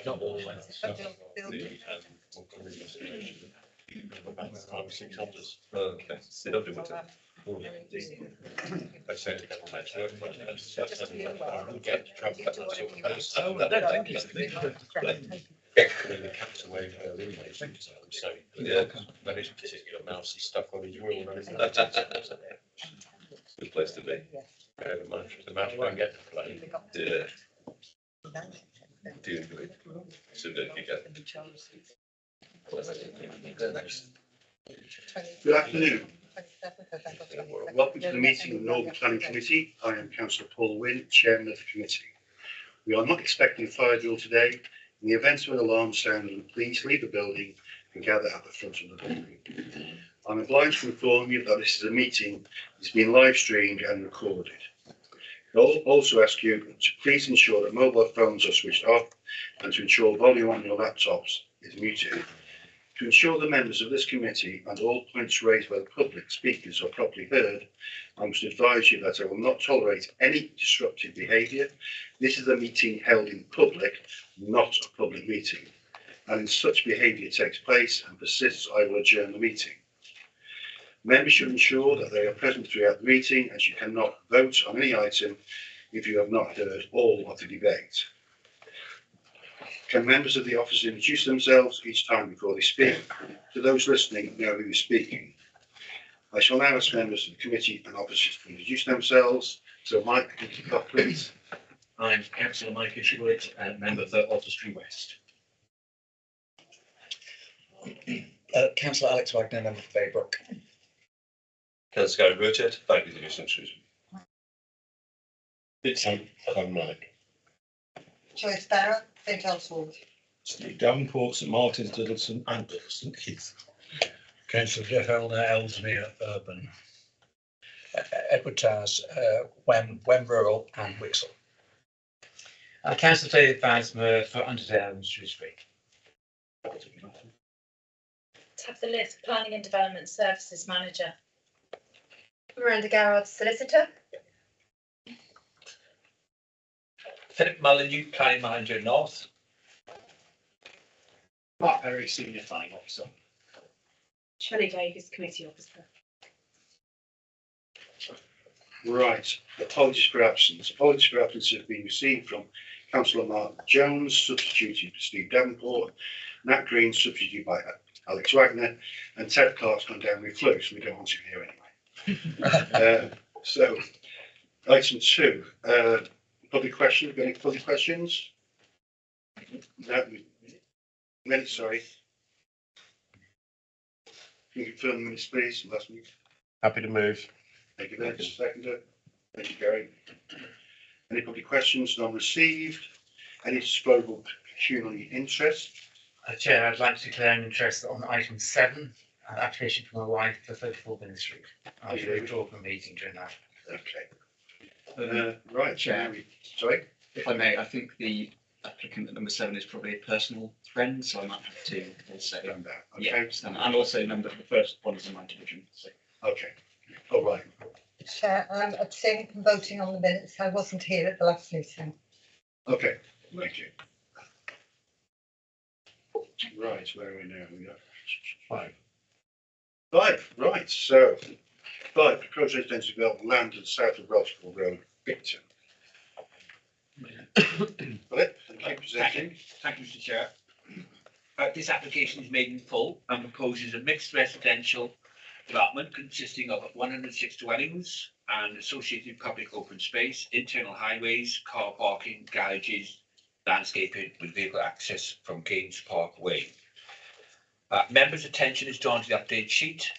Not all. Okay. They don't do it. I said to get thank you. The cat's away early, I think so. So, yeah, that is particular mouse and stuff on his wheel. Good place to be. The mouse won't get to play. Yeah. Do it. So don't you get. Good afternoon. Welcome to the meeting of the Northern Planning Committee. I am Councillor Paul Wynne, Chairman of the committee. We are not expecting a fire drill today. In the event of an alarm sound, please leave the building and gather at the front of the building. I'm obliged to inform you that this is a meeting that is being live streamed and recorded. I'll also ask you to please ensure that mobile phones are switched off and to ensure volume on your laptops is muted. To ensure the members of this committee and all points raised by the public speakers are properly heard, I must advise you that I will not tolerate any disruptive behaviour. This is a meeting held in public, not a public meeting. And if such behaviour takes place and persists, I will adjourn the meeting. Members should ensure that they are present throughout the meeting, as you cannot vote on any item if you have not heard all of the debate. Can members of the office introduce themselves each time before they speak? To those listening, know who is speaking. I shall now ask members of the committee and officers to introduce themselves. So, Mike, please. I'm Councillor Mike Isherwood, member for Oswestry West. Councillor Alex Wagner, member for Baybrook. Councillor Gary Burchett, thank you for your Shrewsbury. I'm Mike. Joyce Barrett, St Elswold. Steve Davenport, St Martin's, Diddleton, and St Heath. Councillor Jeff Elder, Ellesmere, Urban. Edward Tars, Wem Rural and Wixel. Councillor David Basmer for Underdale and Shrewsbury. Tab the list, Planning and Development Services Manager. Miranda Garrard, Solicitor. Philip Mullen, Planning Manager North. Mark Perry, Senior Planning Officer. Shelley Davies, Committee Officer. Right, apologies for absence. Apologies for absence have been received from Councillor Mark Jones, substituted for Steve Davenport, Nat Green, substituted by Alex Wagner, and Ted Clark's gone down with flu, so we don't want him here anyway. So, item 2, public questions. Have you got any public questions? No, minutes, sorry. Can you confirm the minutes, please? Last week. Happy to move. Thank you, Vince. Seconder. Thank you, Gary. Any public questions? None received. Any disposable pecuniary interest? Chair, I'd like to declare an interest on item 7, an application from my wife for 34 Binney Street. I should withdraw from the meeting during that. Okay. Right, Chair. Sorry? If I may, I think the applicant at number 7 is probably a personal friend, so I might have to say Stand that. Okay. yeah, stand, and also number the first one is in my division. So. Okay. All right. Chair, I'm abstaining from voting on the minutes. I wasn't here at the last meeting. Okay. Thank you. Right, where are we now? We got 5. Right. So 5, proposed residential development land to the south of Rossville Road, Victor. Philip, thank you for presenting. Thank you, Mr. Chair. This application is made in full and proposes a mixed residential development consisting of 106 dwellings and associated public open space, internal highways, car parking, garages, landscaping with vehicle access from Gaynes Park Way. Members' attention is drawn to the update sheet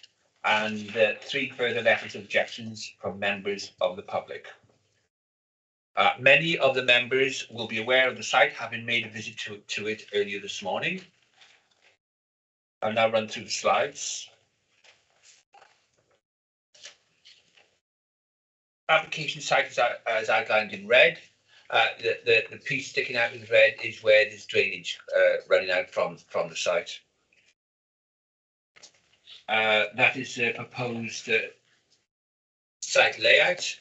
and 3 further letters of objections from members of the public. Many of the members will be aware of the site, having made a visit to it earlier this morning. I'll now run through the slides. Application site is outlined in red. The piece sticking out in red is where there's drainage running out from the site. That is proposed site layout.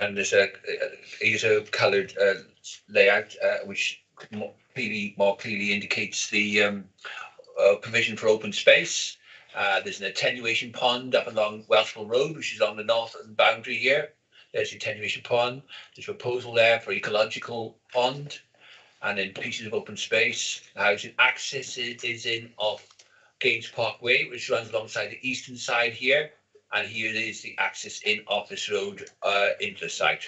And there's a coloured layout which more clearly indicates the provision for open space. There's an attenuation pond up along Welshpool Road, which is on the northern boundary here. There's the attenuation pond. There's a proposal there for ecological pond, and then pieces of open space. Housing access is in off Gage Parkway, which runs alongside the eastern side here. And here is the access in Office Road into the site,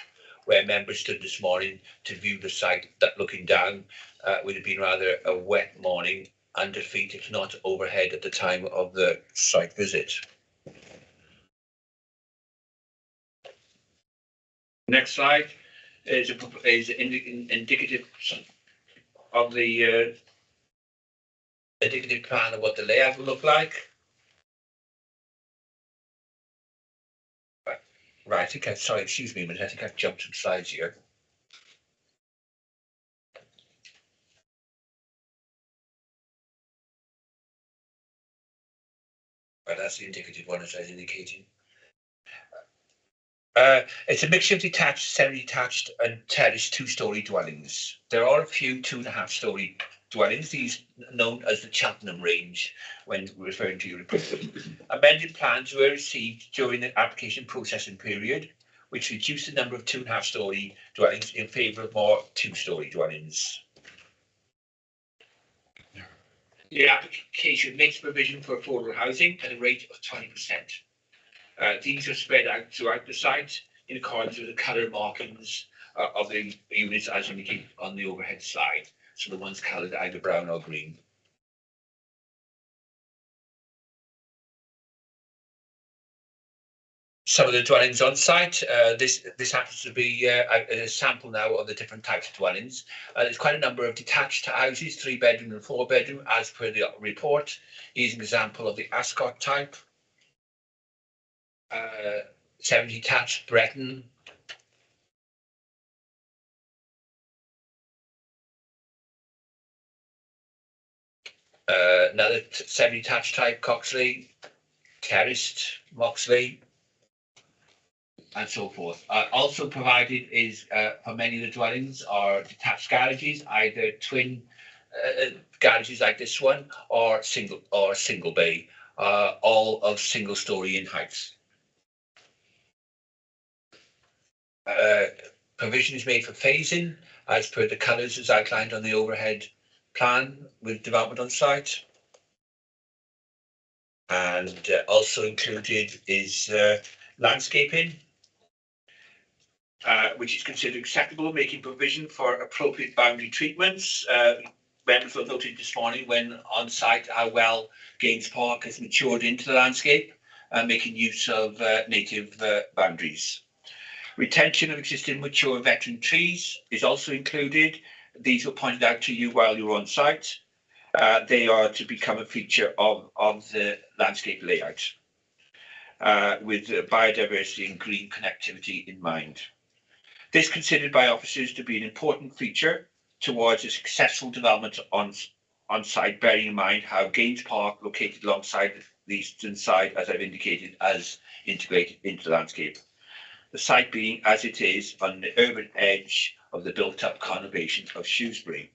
where members stood this morning to view the site. That looking down would have been rather a wet morning, under feet, if not overhead, at the time of the site visit. Next slide is indicative of the indicative plan of what the layout will look like. Right, I think sorry, excuse me a minute, I think I've jumped some slides here. Right, that's the indicative one, as I was indicating. It's a mixture of detached, semi-detached and terraced two-storey dwellings. There are a few 2.5-storey dwellings, these known as the Cheltenham range, when referring to your report. Amended plans were received during the application processing period, which reduced the number of 2.5-storey dwellings in favour of more 2-storey dwellings. The application makes provision for affordable housing at a rate of 20%. These are spread out throughout the site in accordance with the colour markings of the units as indicated on the overhead slide. So the ones coloured either brown or green. Some of the dwellings on site. This happens to be a sample now of the different types of dwellings. There's quite a number of detached houses, 3-bedroom and 4-bedroom, as per the report. Here's an example of the Ascot type. 70-detached Breton. Another 70-detached type, Coxley, terraced, Moxley, and so forth. Also provided is for many of the dwellings are detached garages, either twin garages like this one, or single bay, all of single story in height. Provision is made for phasing as per the colours as outlined on the overhead plan with development on site. And also included is landscaping, which is considered acceptable, making provision for appropriate boundary treatments. Members will noted this morning when on site how well Gaines Park has matured into the landscape, making use of native boundaries. Retention of existing mature veteran trees is also included. These were pointed out to you while you were on site. They are to become a feature of the landscape layout with biodiversity and green connectivity in mind. This is considered by officers to be an important feature towards a successful development on site, bearing in mind how Gaines Park, located alongside the eastern side, as I've indicated, as integrated into the landscape. The site being as it is on the urban edge of the built-up conurbation of Shrewsbury.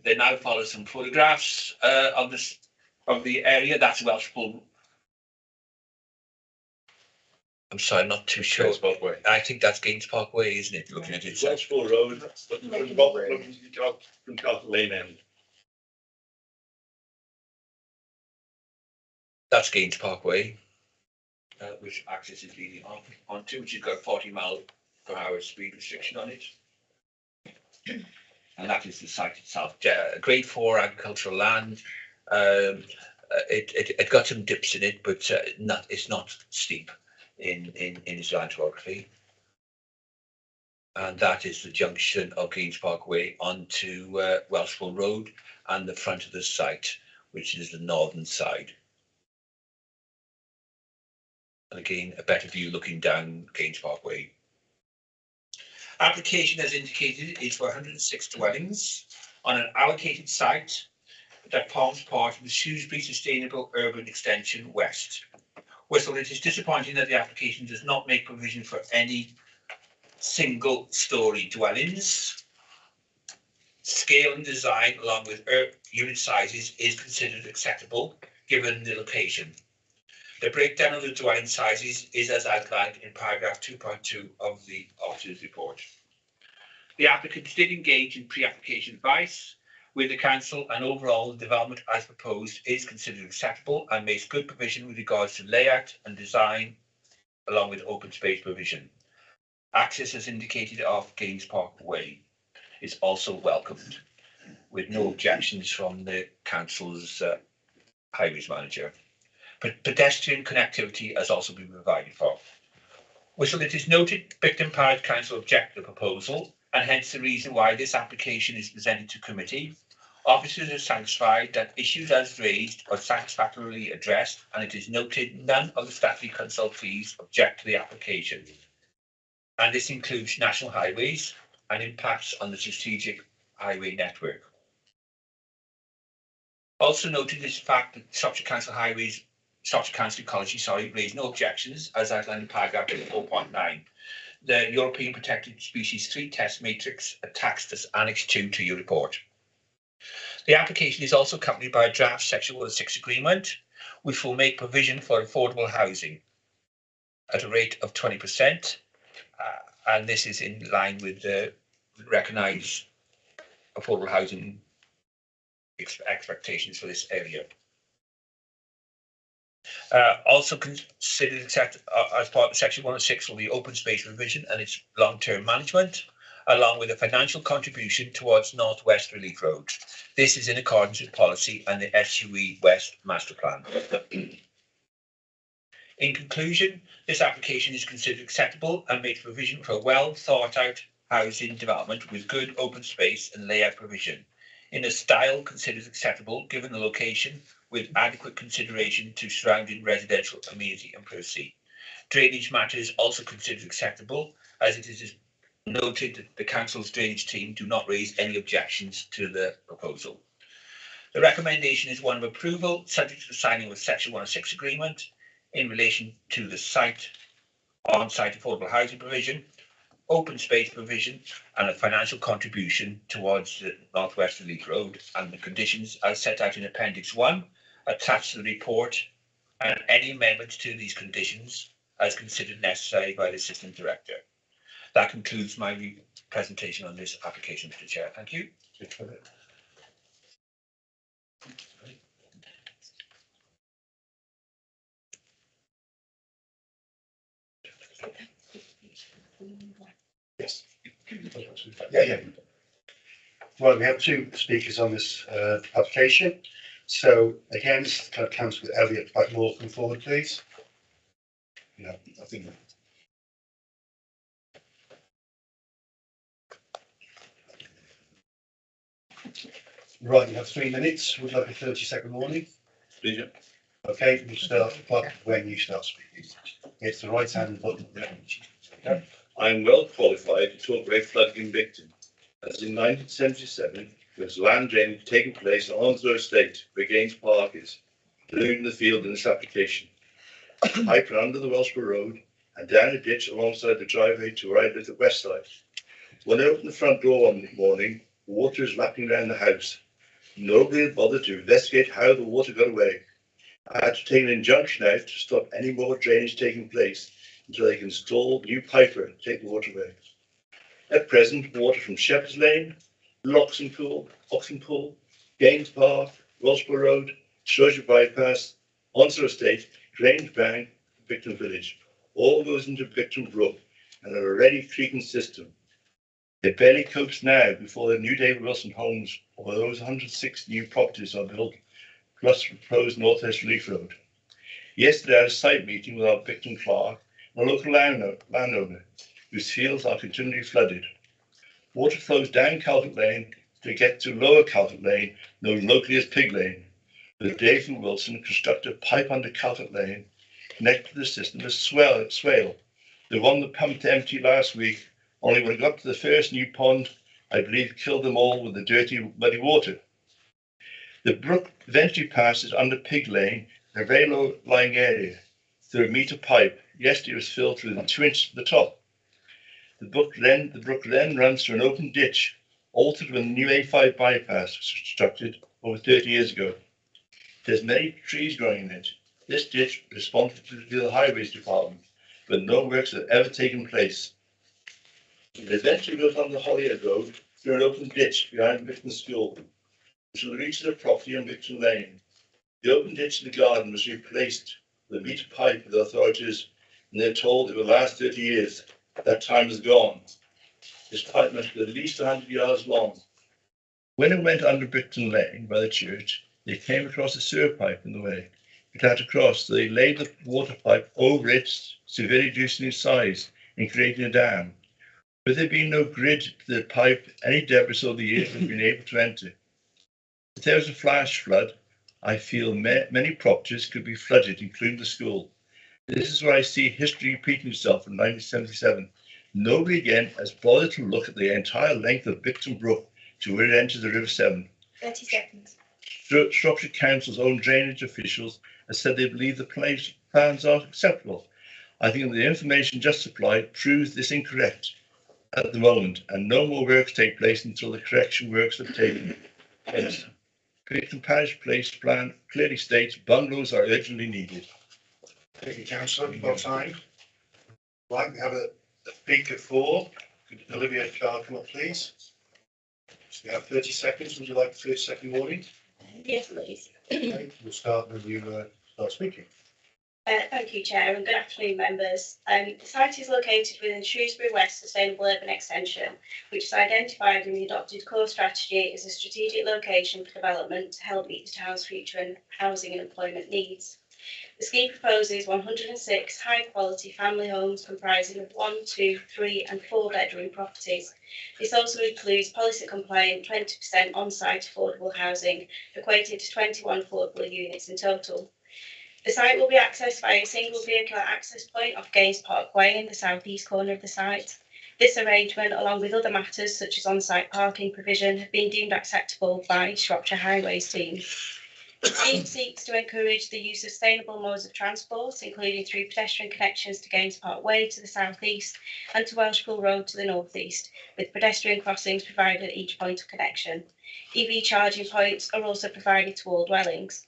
There now follow some photographs of the area. That's Welshpool. I'm sorry, I'm not too sure. Parkway. I think that's Gaines Parkway, isn't it? Looking at it. Welshpool Road, looking from Castle Lane end. That's Gaines Parkway, which access is leading onto, which has got a 40-mile-per-hour speed restriction on it. And that is the site itself. Grade 4 agricultural land. It got some dips in it, but it's not steep in its land topography. And that is the junction of Gaines Parkway onto Welshpool Road and the front of the site, which is the northern side. And again, a better view looking down Gaines Parkway. Application, as indicated, is for 106 dwellings on an allocated site that forms part of the Shrewsbury Sustainable Urban Extension West, Whistle, it is disappointing that the application does not make provision for any single-storey dwellings. Scale and design, along with unit sizes, is considered acceptable given the location. The breakdown of the dwelling sizes is as outlined in paragraph 2.2 of the auditor's report. The applicant did engage in pre-application advice with the council, and overall the development as proposed is considered acceptable and makes good provision with regards to layout and design, along with open space provision. Access, as indicated, off Gaines Park Way is also welcomed, with no objections from the council's highways manager. But pedestrian connectivity has also been provided for. Whistle, it is noted Bicton Parish Council objected to the proposal, and hence the reason why this application is presented to committee. Officers are satisfied that issues as raised are satisfactorily addressed, and it is noted none of the statutory consultees object to the application. And this includes national highways and impacts on the strategic highway network. Also noted is the fact that Shropshire Council Ecology, raised no objections as outlined in paragraph 4.9. The European Protected Species 3 test matrix attached as Annex 2 to your report. The application is also accompanied by a draft Section 106 agreement, which will make provision for affordable housing at a rate of 20%, and this is in line with the recognised affordable housing expectations for this area. Also considered accept as part of Section 106 will be open space revision and its long-term management, along with a financial contribution towards North West Relief Road. This is in accordance with policy and the SUE West Master Plan. In conclusion, this application is considered acceptable and makes provision for a well thought out housing development with good open space and layout provision in a style considered acceptable given the location, with adequate consideration to surrounding residential amenity and privacy. Drainage matters also considered acceptable, as it is noted that the council's drainage team do not raise any objections to the proposal. The recommendation is one of approval, subject to the signing of a Section 106 agreement in relation to the on-site affordable housing provision, open space provision, and a financial contribution towards the North West Relief Road, and the conditions as set out in Appendix 1 attached to the report, and any amendments to these conditions as considered necessary by the Assistant Director. That concludes my presentation on this application, Mr. Chair. Thank you. Yes. Yeah. Right, we have two speakers on this application. So again, Councillor Elliott Blackmore, come forward, please. Yeah, I think. Right, you have 3 minutes. Would you like a 30-second warning? Please. Okay, we'll start when you start speaking. It's the right hand button. Yeah. I'm well qualified to talk about flooding in Bicton, as in 1977 there was land drainage taking place on Onslow Estate, where Gaines Park is, including the field in this application. I put under the Wellsborough Road and down a ditch alongside the driveway to where I live at West Side. When I opened the front door one morning, water was lapping around the house. Nobody had bothered to investigate how the water got away. I had to take an injunction out to stop any more drainage taking place until they can install new pipework to take the water away. At present, water from Shepherd's Lane, Oxenpool, Gaines Park, Wellsborough Road, Shrewsbury Bypass, Onslow Estate, Grange Bank, Bicton Village, all goes into Bicton Brook and an already creaking system. It barely copes now before the new David Wilson homes or those 106 new properties are built, plus proposed North West Relief Road. Yesterday I had a site meeting with our Bicton clerk and a local landowner whose fields are continually flooded. Water flows down Calvert Lane to get to Lower Calvert Lane, known locally as Pig Lane. But David Wilson constructed a pipe under Calvert Lane, connected to the system as swale. The one that pumped empty last week, only when it got to the first new pond, I believe killed them all with the dirty, muddy water. The brook eventually passes under Pig Lane in a very low-lying area. through a meter pipe. Yesterday it was filled to within 2 inches from the top. The brook then runs through an open ditch, altered when the new A5 bypass was constructed over 30 years ago. There's many trees growing in it. This ditch is responsible to the Highways Department, but no works have ever taken place. It eventually goes on the Holyhead Road through an open ditch behind Victon School, which will reach the property on Victon Lane. The open ditch in the garden was replaced with a meter pipe with the authorities, and they're told it will last 30 years. That time is gone. This pipe must be at least 100 yards long. When it went under Victon Lane by the church, they came across a sewer pipe in the way. It had to cross, so they laid the water pipe over it, severely reducing its size and creating a dam. With there being no grid to the pipe, any debris over the years have been able to enter. If there was a flash flood, I feel many properties could be flooded, including the school. This is where I see history repeating itself from 1977. Nobody again has bothered to look at the entire length of Victon Brook to where it enters the River Severn. 30 seconds. Shropshire Council's own drainage officials have said they believe the plans are acceptable. I think the information just supplied proves this incorrect at the moment, and no more works take place until the correction works are taken. Hence, Victon Parish Place Plan clearly states bungalows are urgently needed. Thank you, councillor. Well timed. Right, we have a speaker 4. Could Olivia Carr come up, please? So we have 30 seconds. Would you like a 30-second warning? Yes, please. Okay, we'll start when you start speaking. Thank you, Chair, and good afternoon, members. The site is located within Shrewsbury West Sustainable Urban Extension, which is identified in the adopted core strategy as a strategic location for development to help meet the town's future and housing and employment needs. The scheme proposes 106 high-quality family homes comprising of 1, 2, 3 and 4 bedroom properties. This also includes policy-compliant 20% on-site affordable housing, equated to 21 affordable units in total. The site will be accessed by a single vehicular access point off Gaines Park Way in the southeast corner of the site. This arrangement, along with other matters such as on-site parking provision, have been deemed acceptable by Shropshire Highways team. The scheme seeks to encourage the use of sustainable modes of transport, including through pedestrian connections to Gaines Park Way to the southeast and to Welsh Pool Road to the northeast, with pedestrian crossings provided at each point of connection. EV charging points are also provided to all dwellings.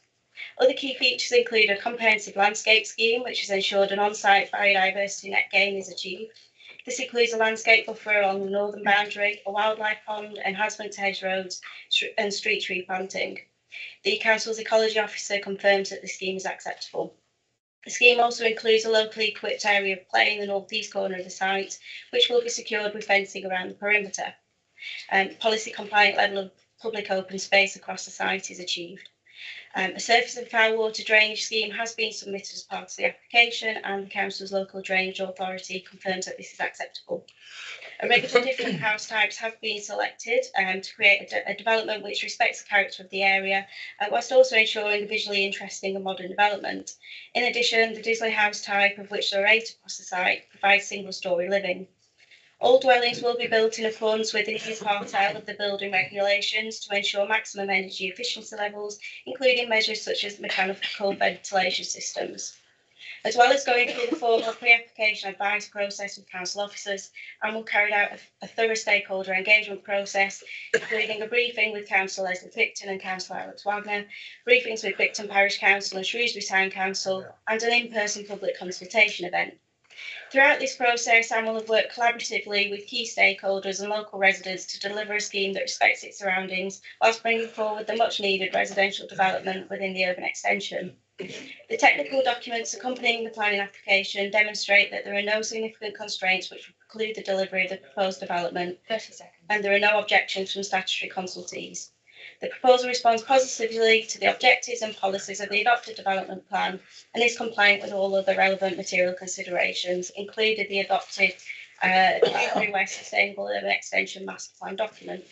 Other key features include a comprehensive landscape scheme, which has ensured an on-site biodiversity net gain is achieved. This includes a landscape buffer along the northern boundary, a wildlife pond, enhancement to hedge roads, and street tree planting. The Council's Ecology Officer confirms that the scheme is acceptable. The scheme also includes a locally equipped area of play in the northeast corner of the site, which will be secured with fencing around the perimeter. Policy compliant level of public open space across the site is achieved. A surface and foul water drainage scheme has been submitted as part of the application, and the Council's local drainage authority confirms that this is acceptable. A range of different house types have been selected to create a development which respects the character of the area, whilst also ensuring a visually interesting and modern development. In addition, the Disley house type, of which there are 8 across the site, provides single-storey living. All dwellings will be built in accordance with the nearest quartile of the building regulations to ensure maximum energy efficiency levels, including measures such as mechanical ventilation systems. As well as going through the formal pre-application advice process with council officers, and will carry out a thorough stakeholder engagement process, including a briefing with Councillor Leslie Picton and Councillor Alex Wagner, briefings with Victon Parish Council and Shrewsbury Town Council, and an in-person public consultation event. Throughout this process, Sam will have worked collaboratively with key stakeholders and local residents to deliver a scheme that respects its surroundings, whilst bringing forward the much-needed residential development within the urban extension. The technical documents accompanying the planning application demonstrate that there are no significant constraints which would preclude the delivery of the proposed development, 30 seconds. and there are no objections from statutory consultees. The proposal responds positively to the objectives and policies of the adopted development plan and is compliant with all other relevant material considerations, including the adopted Shrewsbury West Sustainable Urban Extension Master Plan document.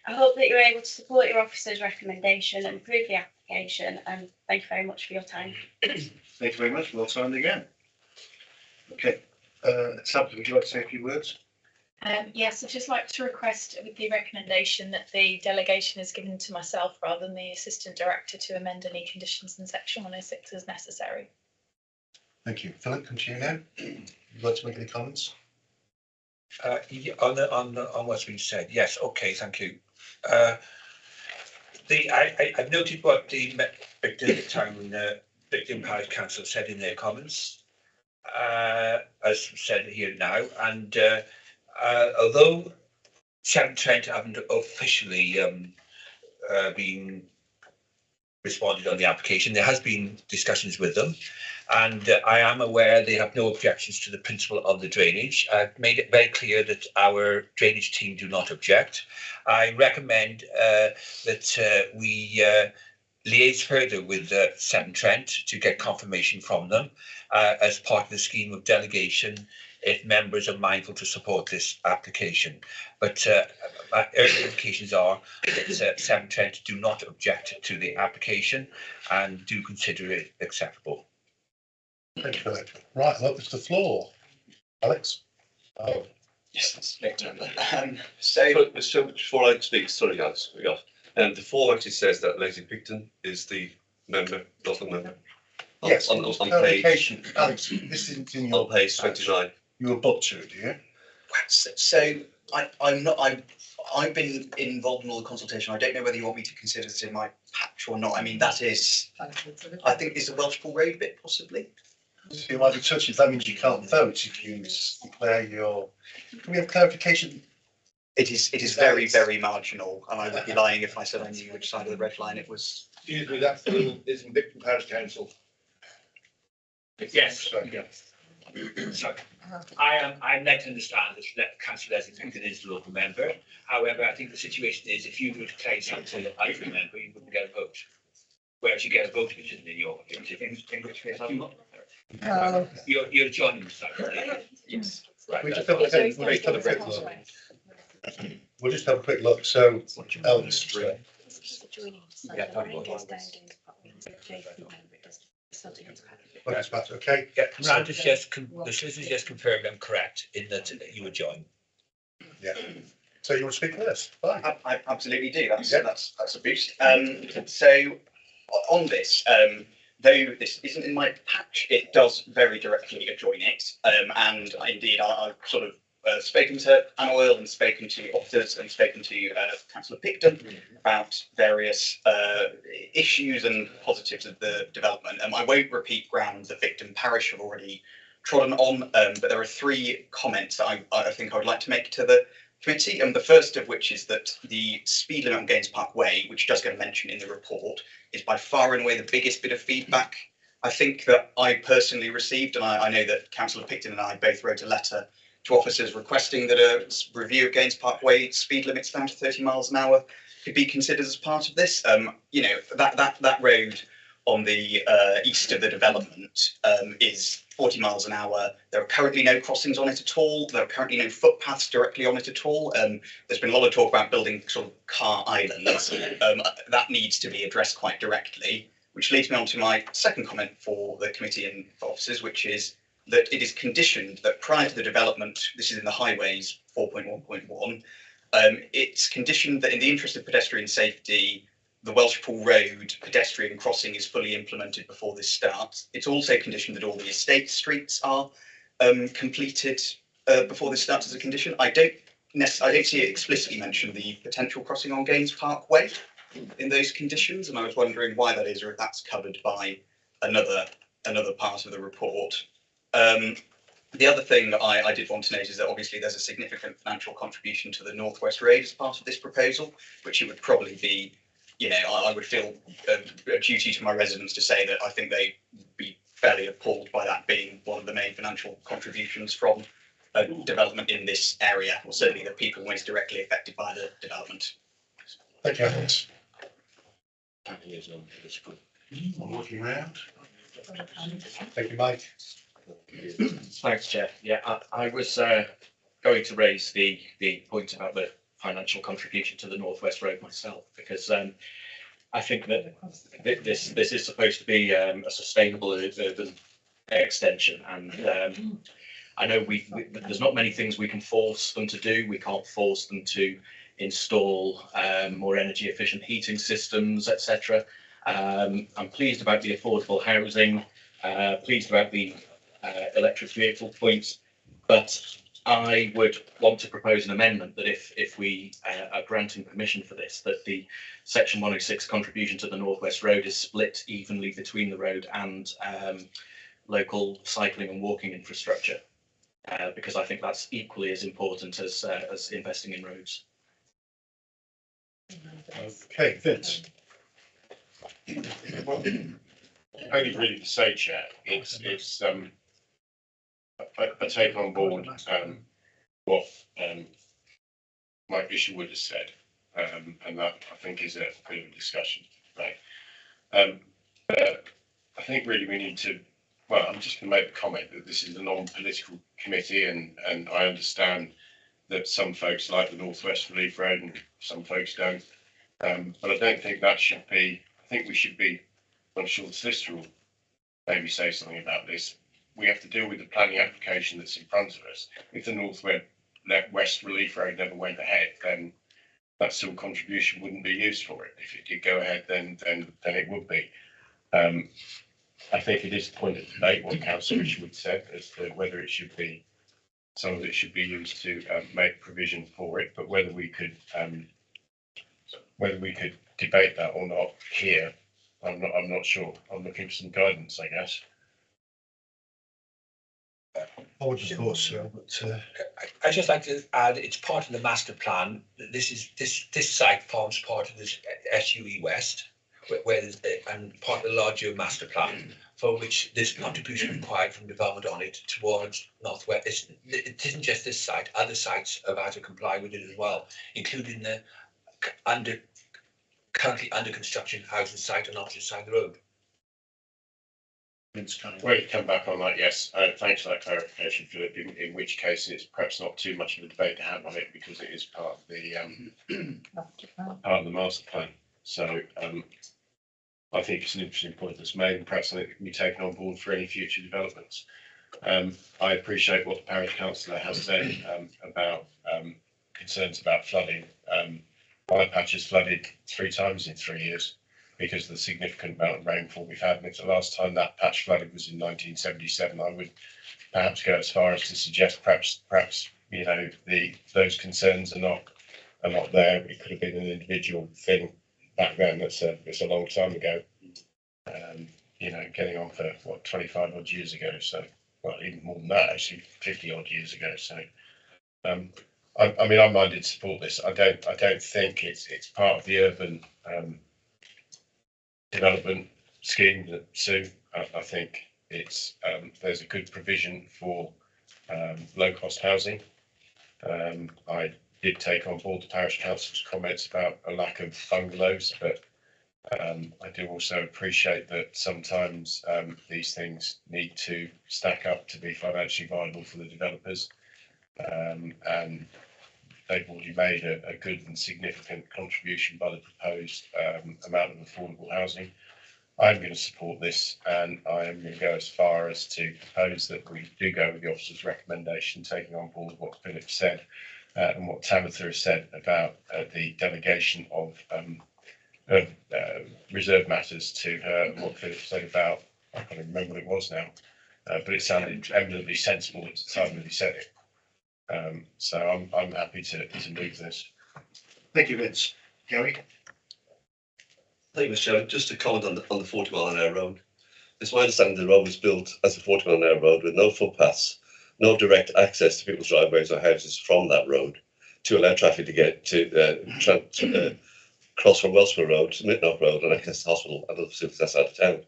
I hope that you're able to support your officer's recommendation and approve the application, and thank you very much for your time. Thank you very much. Well timed again. Okay. Sam, would you like to say a few words? Yes, I'd just like to request with the recommendation that the delegation is given to myself rather than the Assistant Director to amend any conditions in section 106 as necessary. Thank you. Philip, come to you now. Would you like to make any comments? On what's been said, yes, okay, thank you. I've noted what the Victim Parish Council said in their comments, as said here now, and although Severn Trent haven't officially been responded on the application, there has been discussions with them, and I am aware they have no objections to the principle of the drainage. I've made it very clear that our drainage team do not object. I recommend that we liaise further with Severn Trent to get confirmation from them as part of the scheme of delegation if members are mindful to support this application. But my early indications are that Severn Trent do not object to the application and do consider it acceptable. Thank you, Philip. Right, I'll open to the floor. Alex? Oh, Yes, that's Victor. So before I speak, sorry guys, the form actually says that Lady Picton is the member, not the member. yes, On page, clarification. Alex, this isn't in your. on page 29. You were booked to it, do you? So I've been involved in all the consultation. I don't know whether you want me to consider this in my patch or not. I mean, that is, I think, is the Welsh Pool Road bit possibly? So you might be touched. That means you can't vote if you declare your. Can we have clarification? It is very, very marginal, and I would be lying if I said I knew which side of the red line it was. Excuse me, that isn't Victim Parish Council. Yes. Sorry. Yes. So I'm led to understand that Councillor Leslie Picton is the local member. However, I think the situation is if you were to claim something as a member, you wouldn't get a vote. Whereas you get a vote which isn't in your, in which case I'm not. You're joining the side. Yes. Right. We just have a quick look. We'll just have a quick look. So, Alex. Okay. Yeah, Miranda's just, the solicitor's just confirmed I'm correct in that you were joined. Yeah. So you want to speak to this? Fine. I absolutely do. That's Yeah. that's a boost. So on this, though this isn't in my patch, it does very directly adjoin it. And indeed, I've sort of spoken to Anne Oil and spoken to officers and spoken to Councillor Picton about various issues and positives of the development. I won't repeat ground the Victim Parish have already trodden on, but there are three comments that I think I would like to make to the committee. And the first of which is that the speed limit on Gaynes Park Way, which does get mentioned in the report, is by far and away the biggest bit of feedback I think that I personally received. And I know that Councillor Picton and I both wrote a letter to officers requesting that a review of Gaynes Park Way speed limits down to 30 miles an hour could be considered as part of this. You know, that road on the east of the development is 40 miles an hour. There are currently no crossings on it at all. There are currently no footpaths directly on it at all. There's been a lot of talk about building sort of car islands. That needs to be addressed quite directly, which leads me on to my second comment for the committee and for officers, which is that it is conditioned that prior to the development, this is in the highways 4.1.1, it's conditioned that in the interest of pedestrian safety, the Welsh Pool Road pedestrian crossing is fully implemented before this starts. It's also conditioned that all the estate streets are completed before this starts as a condition. I don't see it explicitly mention the potential crossing on Gaynes Park Way in those conditions, and I was wondering why that is, or if that's covered by another part of the report. The other thing that I did want to note is that obviously there's a significant financial contribution to the North West Road as part of this proposal, which it would probably be, you know, I would feel a duty to my residents to say that I think they'd be fairly appalled by that being one of the main financial contributions from development in this area, or certainly the people most directly affected by the development. Thank you, Alex. I'm looking around. Thank you, Mike. Thanks, Chair. Yeah, I was going to raise the point about the financial contribution to the North West Road myself, because I think that this is supposed to be a sustainable urban extension, and I know there's not many things we can force them to do. We can't force them to install more energy efficient heating systems, etc. I'm pleased about the affordable housing, pleased about the electric vehicle point, but I would want to propose an amendment that if we are granting permission for this, that the section 106 contribution to the Northwest Road is split evenly between the road and local cycling and walking infrastructure, because I think that's equally as important as investing in roads. Okay, Vince. Well, only really to say, Chair, I take on board what Mike Isherwood has said, and that I think is a bit of a discussion, right? But I think really we need to. Well, I'm just going to make the comment that this is a non-political committee, and I understand that some folks like the Northwest Relief Road and some folks don't. But I don't think that should be. I think we should be. I'm sure the solicitor will maybe say something about this. We have to deal with the planning application that's in front of us. If the Northwest Relief Road never went ahead, then that sort of contribution wouldn't be used for it. If it did go ahead, then it would be. I think it is a point of debate what Councillor Isherwood said as to whether it should be, some of it should be used to make provision for it, but whether we could debate that or not here, I'm not sure. I'm looking for some guidance, I guess. I would have thought so, but I just like to add, it's part of the master plan. This site forms part of this SUE West, where there's and part of the larger master plan, for which there's contribution required from development on it towards Northwest. It isn't just this site; other sites have had to comply with it as well, including the currently under construction housing site on opposite side of the road. Well, you come back on that, yes. Thanks for that clarification, Philip. In which case, it's perhaps not too much of a debate to have on it because it is part of the master plan. So I think it's an interesting point that's made, and perhaps something that can be taken on board for any future developments. I appreciate what the parish councillor has said about concerns about flooding. My patch has flooded 3 times in 3 years. Because of the significant amount of rainfall we've had. And if the last time that patch flooded was in 1977, I would perhaps go as far as to suggest perhaps you know those concerns are not there. It could have been an individual thing back then. It's a long time ago. You know, getting on for what 25 odd years ago. So well, even more than that, actually 50 odd years ago. So I mean, I'm minded to support this. I don't think it's part of the urban development scheme that Sue. I think it's there's a good provision for low cost housing. I did take on board the parish council's comments about a lack of bungalows, but I do also appreciate that sometimes these things need to stack up to be financially viable for the developers, and they've already made a good and significant contribution by the proposed amount of affordable housing. I'm going to support this, and I am going to go as far as to propose that we do go with the officer's recommendation, taking on board what Philip said and what Tamitha has said about the delegation of reserve matters to her, and what Philip said about, I can't even remember what it was now, but it sounded eminently sensible at the time that he said it. So I'm happy to move this. thank you, Vince. Gary? Thank you, Mr. Chairman. Just to comment on the 40 mile an hour road. It's my understanding the road was built as a 40 mile an hour road with no footpaths, no direct access to people's driveways or houses from that road to allow traffic to get to cross from Wellsborough Road to Mitnock Road and access to hospital and other facilities outside of town.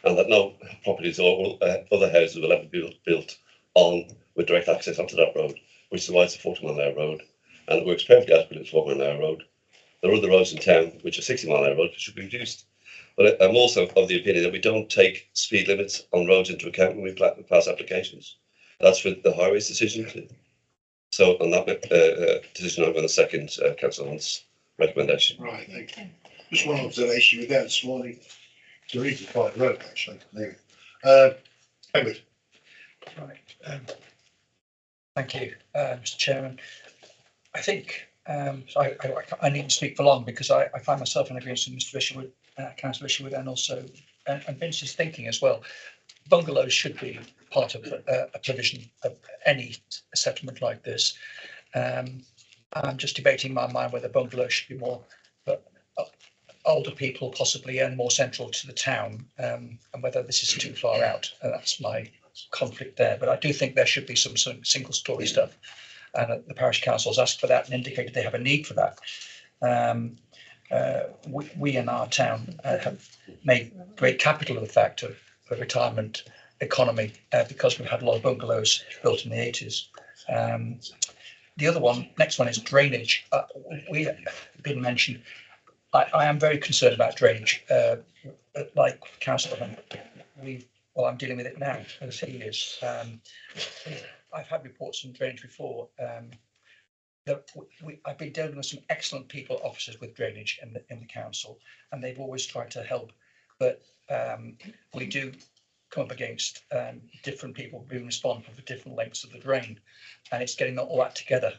And that no properties or other houses will ever be built on with direct access onto that road, which is why it's a 40 mile an hour road. And it works perfectly adequately as a 40 mile an hour road. There are other roads in town which are 60 mile an hour roads which should be reduced. But I'm also of the opinion that we don't take speed limits on roads into account when we pass applications. That's for the highways decision. So on that decision, I'm going to second Councillor Hunt's recommendation. Right, thank you. Just one observation. We were there this morning to read the private road, actually. Edward. Right. Thank you, Mr. Chairman. I think I needn't speak for long because I find myself in agreement with Mr. Isherwood, Councillor Isherwood, and also and Vince's thinking as well. bungalows should be part of a provision of any settlement like this. I'm just debating in my mind whether bungalows should be more for older people possibly and more central to the town, and whether this is too far out. That's my conflict there. But I do think there should be some single story stuff, and the parish council's asked for that and indicated they have a need for that. We in our town have made great capital of the fact of the retirement economy because we've had a lot of bungalows built in the 80s. The next one is drainage. We have been mentioned. I am very concerned about drainage. Like councillor, I'm dealing with it now as he is. I've had reports on drainage before. I've been dealing with some excellent people, officers with drainage in the council, and they've always tried to help. But we do come up against different people being responsible for different lengths of the drain, and it's getting all that together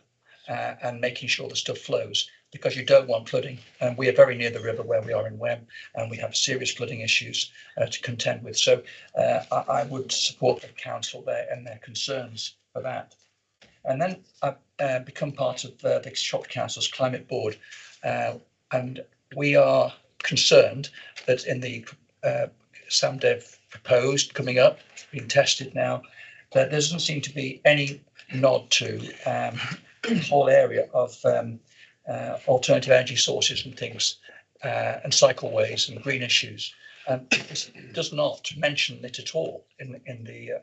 and making sure the stuff flows, because you don't want flooding. And we are very near the river where we are in Wem, and we have serious flooding issues to contend with. So I would support the council there and their concerns for that. And then I've become part of the Shropshire Council's Climate Board, and we are concerned that in the SAMDEV proposed coming up, being tested now, that there doesn't seem to be any nod to the whole area of alternative energy sources and things, and cycleways and green issues. It does not mention it at all in the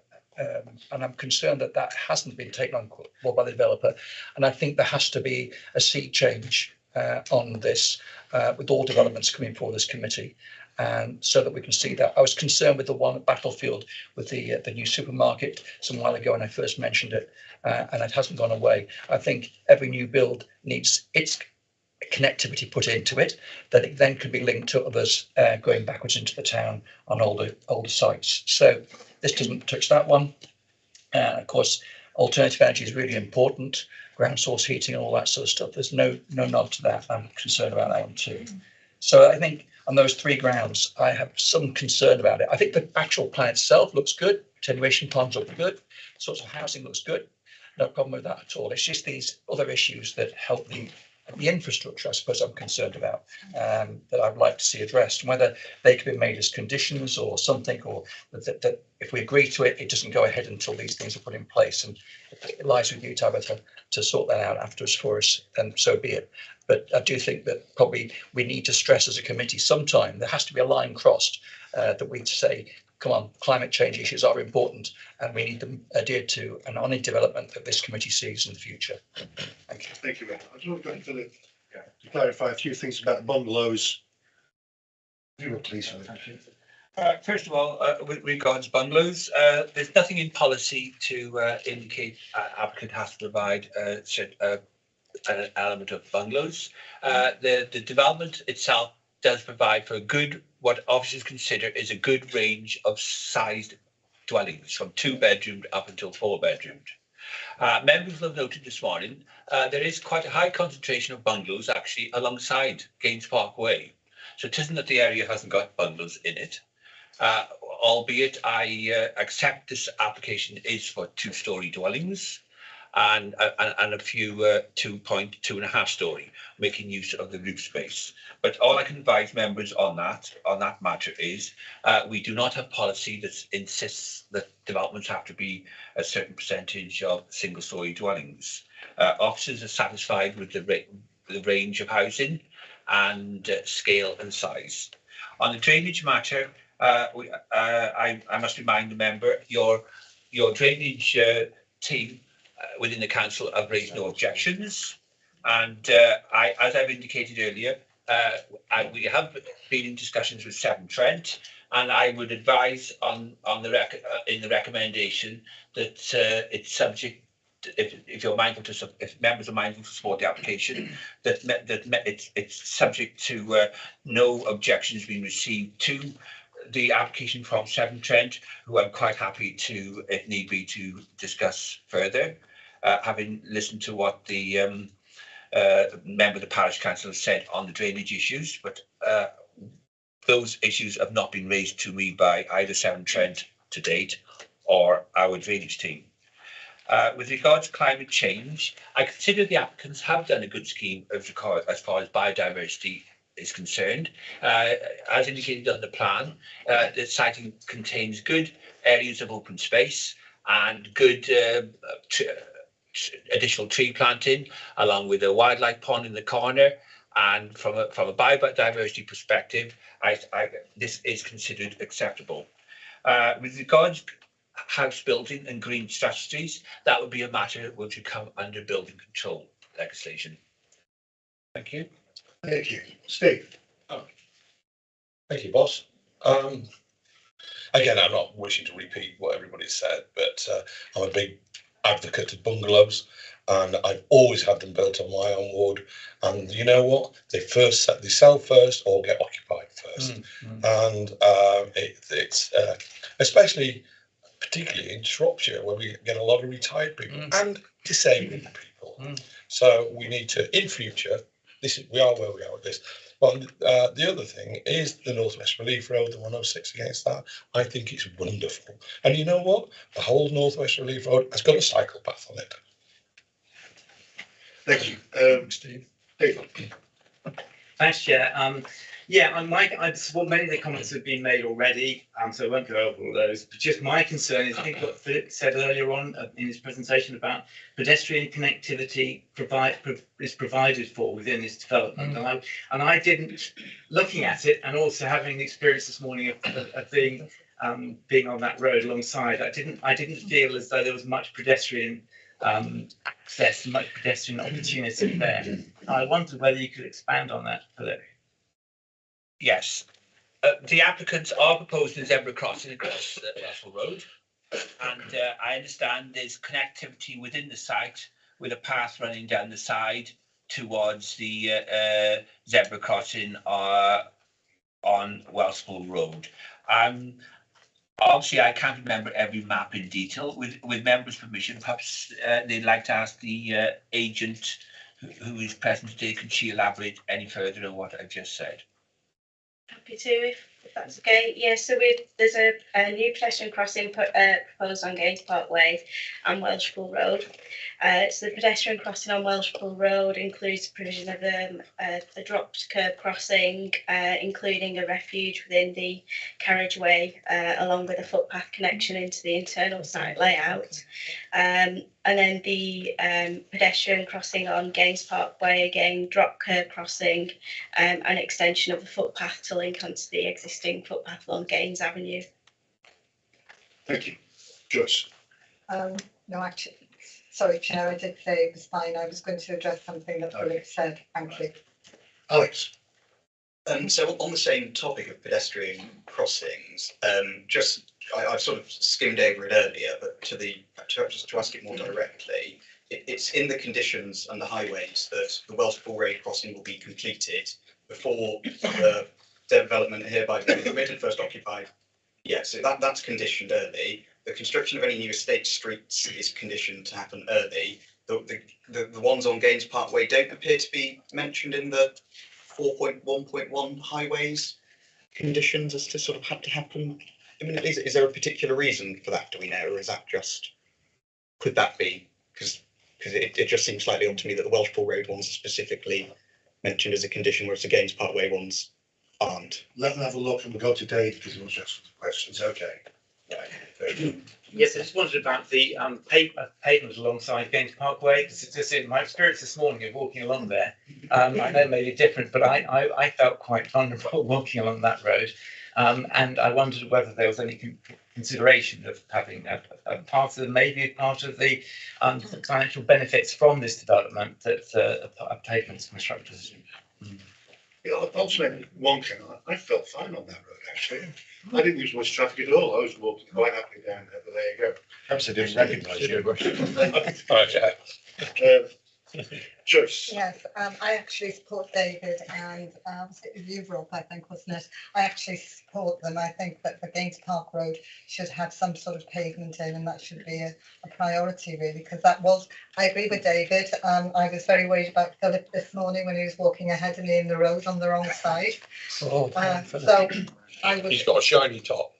and I'm concerned that that hasn't been taken on board by the developer. And I think there has to be a sea change on this with all developments coming before this committee, and so that we can see that. I was concerned with the one at Battlefield with the new supermarket some while ago when I first mentioned it, and it hasn't gone away. I think every new build needs its connectivity put into it, that it then can be linked to others going backwards into the town on older sites. So this doesn't touch that one. Of course, alternative energy is really important, ground source heating and all that sort of stuff. There's no nod to that. I'm concerned about that one too. So I think on those three grounds, I have some concern about it. I think the actual plan itself looks good. Attenuation ponds look good. Sorts of housing looks good. No problem with that at all. It's just these other issues that help the infrastructure, I suppose, I'm concerned about, that I'd like to see addressed, and whether they could be made as conditions or something, or that if we agree to it, it doesn't go ahead until these things are put in place. And it lies with you, Tabitha, to sort that out afterwards for us, and so be it. But I do think that probably we need to stress as a committee sometime, there has to be a line crossed that we say, come on, climate change issues are important and we need them adhered to, and on any development that this committee sees in the future. Thank you. Thank you, Ed. I just want to clarify a few things about bungalows. Please. First of all, with regards to bungalows, there's nothing in policy to indicate applicant has to provide an element of bungalows. The development itself does provide for a good, what officers consider is a good range of sized dwellings, from 2-bedroomed up until 4-bedroomed. Members will have noted this morning, there is quite a high concentration of bungalows actually alongside Gaynes Park Way. So it isn't that the area hasn't got bungalows in it, albeit I accept this application is for 2-storey dwellings and a few 2.5 storey, making use of the roof space. But all I can advise members on that matter is we do not have policy that insists that developments have to be a certain percentage of single-storey dwellings. Officers are satisfied with the range of housing and scale and size. On the drainage matter, I must remind the member, your drainage team within the council have raised no objections, and as I've indicated earlier, we have been in discussions with Severn Trent, and I would advise in the recommendation that it's subject, if members are mindful to support the application, that it's subject to no objections being received to the application from Severn Trent, who I'm quite happy to, if need be, to discuss further, having listened to what the member of the parish council said on the drainage issues. But those issues have not been raised to me by either Severn Trent to date or our drainage team. With regard to climate change, I consider the applicants have done a good scheme as far as biodiversity is concerned. As indicated on the plan, the siting contains good areas of open space and good additional tree planting, along with a wildlife pond in the corner. And from a biodiversity perspective, this is considered acceptable. With regards to house building and green strategies, that would be a matter which would come under building control legislation. Thank you. Thank you. Steve? Thank you, boss. Again, I'm not wishing to repeat what everybody said, but I'm a big advocate of bungalows, and I've always had them built on my own wood. And you know what? They sell first or get occupied first. And it's especially, particularly in Shropshire, where we get a lot of retired people and disabled people. So we need to, in future, we are where we are with this. But the other thing is the North West Relief Road, the 106 against that. I think it's wonderful. And you know what? The whole North West Relief Road has got a cycle path on it. Thank you. Steve. Thanks, Chair. I support many of the comments that have been made already, so I won't go over all those. But just my concern is, I think what Philip said earlier on in his presentation about pedestrian connectivity is provided for within this development, and I didn't, looking at it, and also having the experience this morning of being on that road alongside, I didn't feel as though there was much pedestrian access, much pedestrian opportunity there. I wondered whether you could expand on that, Philip. Yes, the applicants are proposing a zebra crossing across Russell Road, and I understand there's connectivity within the site with a path running down the side towards the zebra crossing on Wellspool Road. Obviously, I can't remember every map in detail. With members' permission, perhaps they'd like to ask the agent who is present today, can she elaborate any further on what I've just said? Happy to, if that's okay. Yeah, so there's a new pedestrian crossing proposed on Gaines's Parkway and Welshpool Road. So the pedestrian crossing on Welshpool Road includes the provision of a dropped curb crossing, including a refuge within the carriageway, along with a footpath connection into the internal site layout. And then the pedestrian crossing on Gaines Parkway, again, drop curb crossing, an extension of the footpath to link onto the existing footpath along Gaines Avenue. Thank you. Joyce? No, actually, sorry, Chair, I did say it was fine. I was going to address something that Philip said. Thank you. Alex? So on the same topic of pedestrian crossings, I've sort of skimmed over it earlier, but to ask it more directly, it's in the conditions and the highways that the Welshpool Road crossing will be completed before the development hereby being permitted first occupied. Yeah, so that's conditioned early. The construction of any new estate streets is conditioned to happen early. The ones on Gaines Parkway don't appear to be mentioned in the 4.1.1 highways conditions as to sort of have to happen imminently. Is there a particular reason for that, do we know, or is that just, could that be, because it just seems slightly odd to me that the Welshpool Road ones are specifically mentioned as a condition, whereas the Gaines Parkway ones aren't. Let them have a look and we'll go to Dave because he wants to ask some questions. Okay. Right. Yes, I just wondered about the pavement alongside Gaines Parkway, because it's just in my experience this morning of walking along there. I know it may be different, but I felt quite vulnerable walking along that road. And I wondered whether there was any consideration of having a part of the financial benefits from this development that a pavement's constructed. I'll say one thing. I felt fine on that road, actually. I didn't use much traffic at all. I was walking quite happily down there, but there you go. Perhaps I didn't recognise you. Joyce? Yes, I actually support David and Rob, I think, wasn't it? I actually support them. I think that the Gaines Park Road should have some sort of pavement in, and that should be a priority, really, because I agree with David. I was very worried about Philip this morning when he was walking ahead of me in the road on the wrong side. Oh, so I was. He's got a shiny top.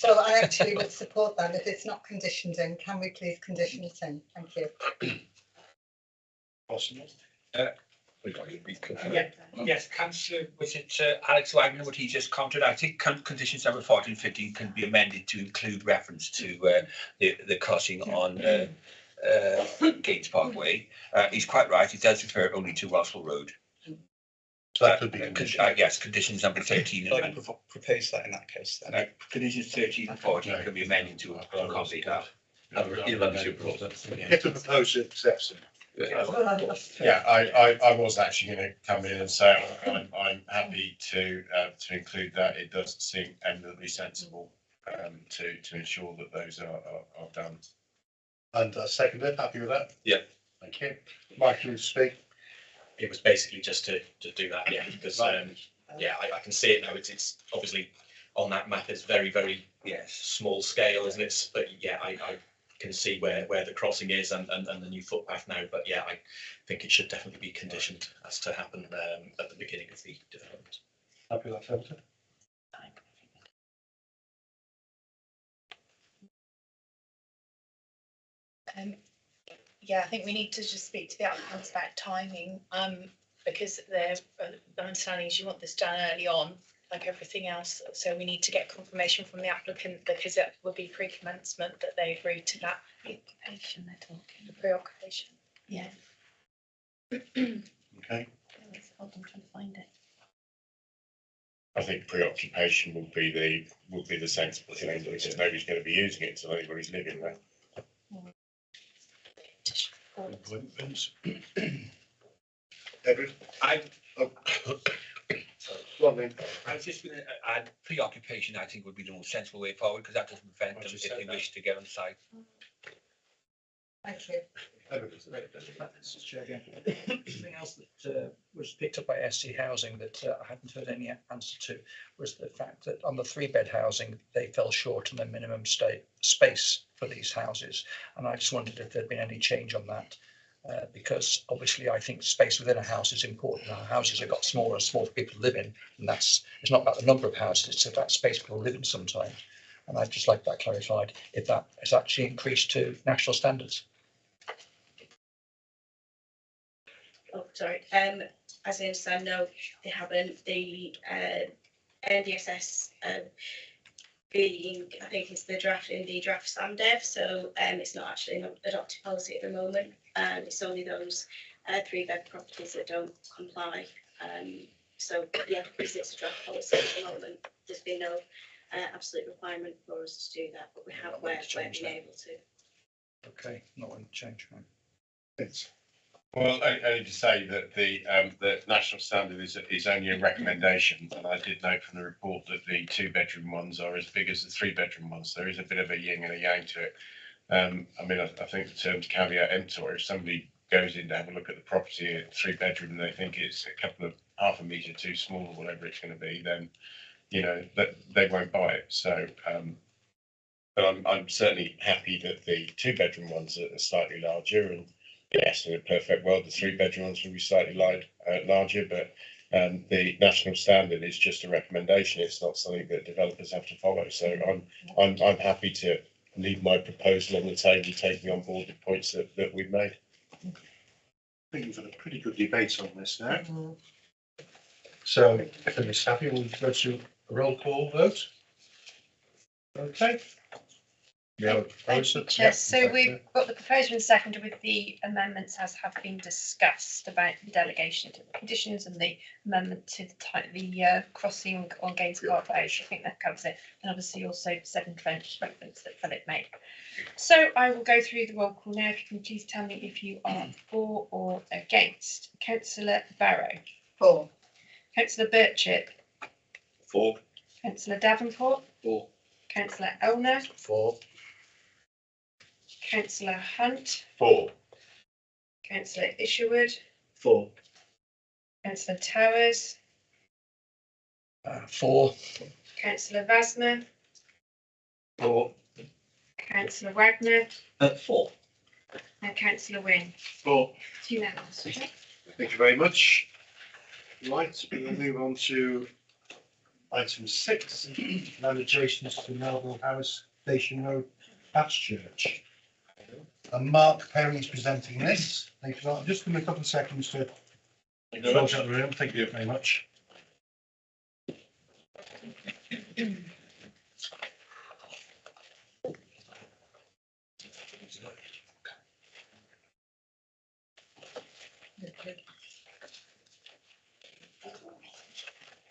So I actually would support that. If it's not conditioned in, can we please condition it in? Thank you. Possible. Yeah, yes, councillor, was it Alex Wagner, what he just commented? I think conditions number 14 and 15 can be amended to include reference to the crossing on Gates Parkway. He's quite right, it does refer only to Rossall Road. So that could be Yes, conditions number 13 I and propose that in that case then. conditions 13 and 14 can be amended to accommodate that. If the proposer accepts it. Yeah, I was actually going to come in and say I'm happy to include that. It does seem eminently sensible to ensure that those are done. And seconded, happy with that? Yeah. Thank you. Mike, you speak? It was basically just to do that, yeah, because yeah, I can see it now. It's obviously on that map. It's very small scale, isn't it? But yeah, I can see where the crossing is and the new footpath now. But yeah, I think it should definitely be conditioned as to happen at the beginning of the development. Happy with that, Senator? Yeah, I think we need to just speak to the applicants about timing, because the understanding is you want this done early on, like everything else. So we need to get confirmation from the applicant, because it will be pre-commencement that they agree to that. Preoccupation they're talking. The preoccupation. Yeah. Okay. Hold on, I'm trying to find it. I think preoccupation would be the sensible thing, because nobody's going to be using it until anybody's living there. Edward? I Go on then. was just going to add preoccupation, I think would be the most sensible way forward, because that doesn't prevent them if they wish to get on site. Thank you. Something else that was picked up by SC Housing that I hadn't heard any answer to was the fact that on the 3-bed housing, they fell short on the minimum space for these houses. And I just wondered if there'd been any change on that. Because obviously I think space within a house is important. Our houses have got smaller and smaller for people to live in, and it's not about the number of houses, it's about space people live in sometimes. And I'd just like that clarified, if that has actually increased to national standards. Oh, sorry. As I understand, no, they haven't. The NDSS being, I think it's the draft SAMDEV, so it's not actually an adopted policy at the moment. It's only those 3-bed properties that don't comply. So yeah, because it's a draft policy at the moment, there's been no absolute requirement for us to do that, but we have where we've been able to. Okay, not going to change. It's Well, only to say that the national standard is only a recommendation, and I did note from the report that the 2-bedroom ones are as big as the 3-bedroom ones. There is a bit of a yin and a yang to it. I mean, I think the term's caveat emptor. If somebody goes in to have a look at the property at 3-bedroom and they think it's a couple of half a metre too small or whatever it's going to be, then you know that they won't buy it. So, but I'm certainly happy that the 2-bedroom ones are slightly larger, and yes, in a perfect world, the 3-bedroom ones will be slightly larger, but the national standard is just a recommendation. It's not something that developers have to follow. So I'm happy to leave my proposal on the table, taking on board the points that we've made. I think we've had a pretty good debate on this now. So if everybody's happy, we'll go to a roll call vote. Okay. Thank you, Chair. So we've got the proposal and seconded with the amendments as have been discussed about the delegation to the conditions and the amendment to the crossing on Gaines Park Road. I think that covers it. And obviously also Severn Trent reference that Philip made. So I will go through the roll call now. If you can please tell me if you are for or against. Councillor Barrow. For. Councillor Birchip. For. Councillor Davenport. For. Councillor Elner. For. Councillor Hunt. For. Councillor Isherwood. For. Councillor Towers. For. Councillor Vasmer. For. Councillor Wagner. For. And Councillor Wynne. For. It's unanimous. Thank you very much. Right, we'll move on to Item 6, land adjacent to Melville House, Station Road, Church. And Mark Perry's presenting this. Thank you. Just give me a couple of seconds to close out the room. Thank you very much.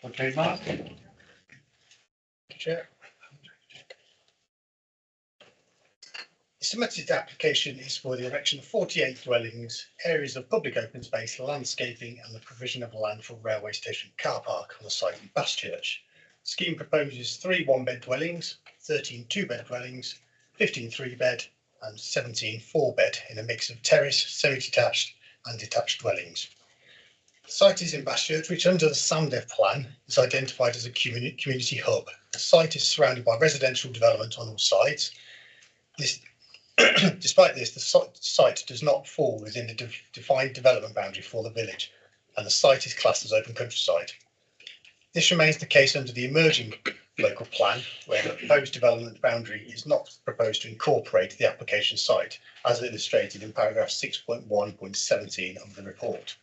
Okay, Mark. Chair. The submitted application is for the erection of 48 dwellings, areas of public open space, landscaping and the provision of land for railway station car park on the site in Church. The scheme proposes 3 one-bed dwellings, 13 two-bed dwellings, 15 three-bed and 17 4-bed in a mix of terrace, semi-detached and detached dwellings. The site is in Church, which under the SAMDEV plan is identified as a community hub. The site is surrounded by residential development on all sides. Despite this, the site does not fall within the defined development boundary for the village, and the site is classed as open countryside. This remains the case under the emerging local plan, where the proposed development boundary is not proposed to incorporate the application site, as illustrated in paragraph 6.1.17 of the report.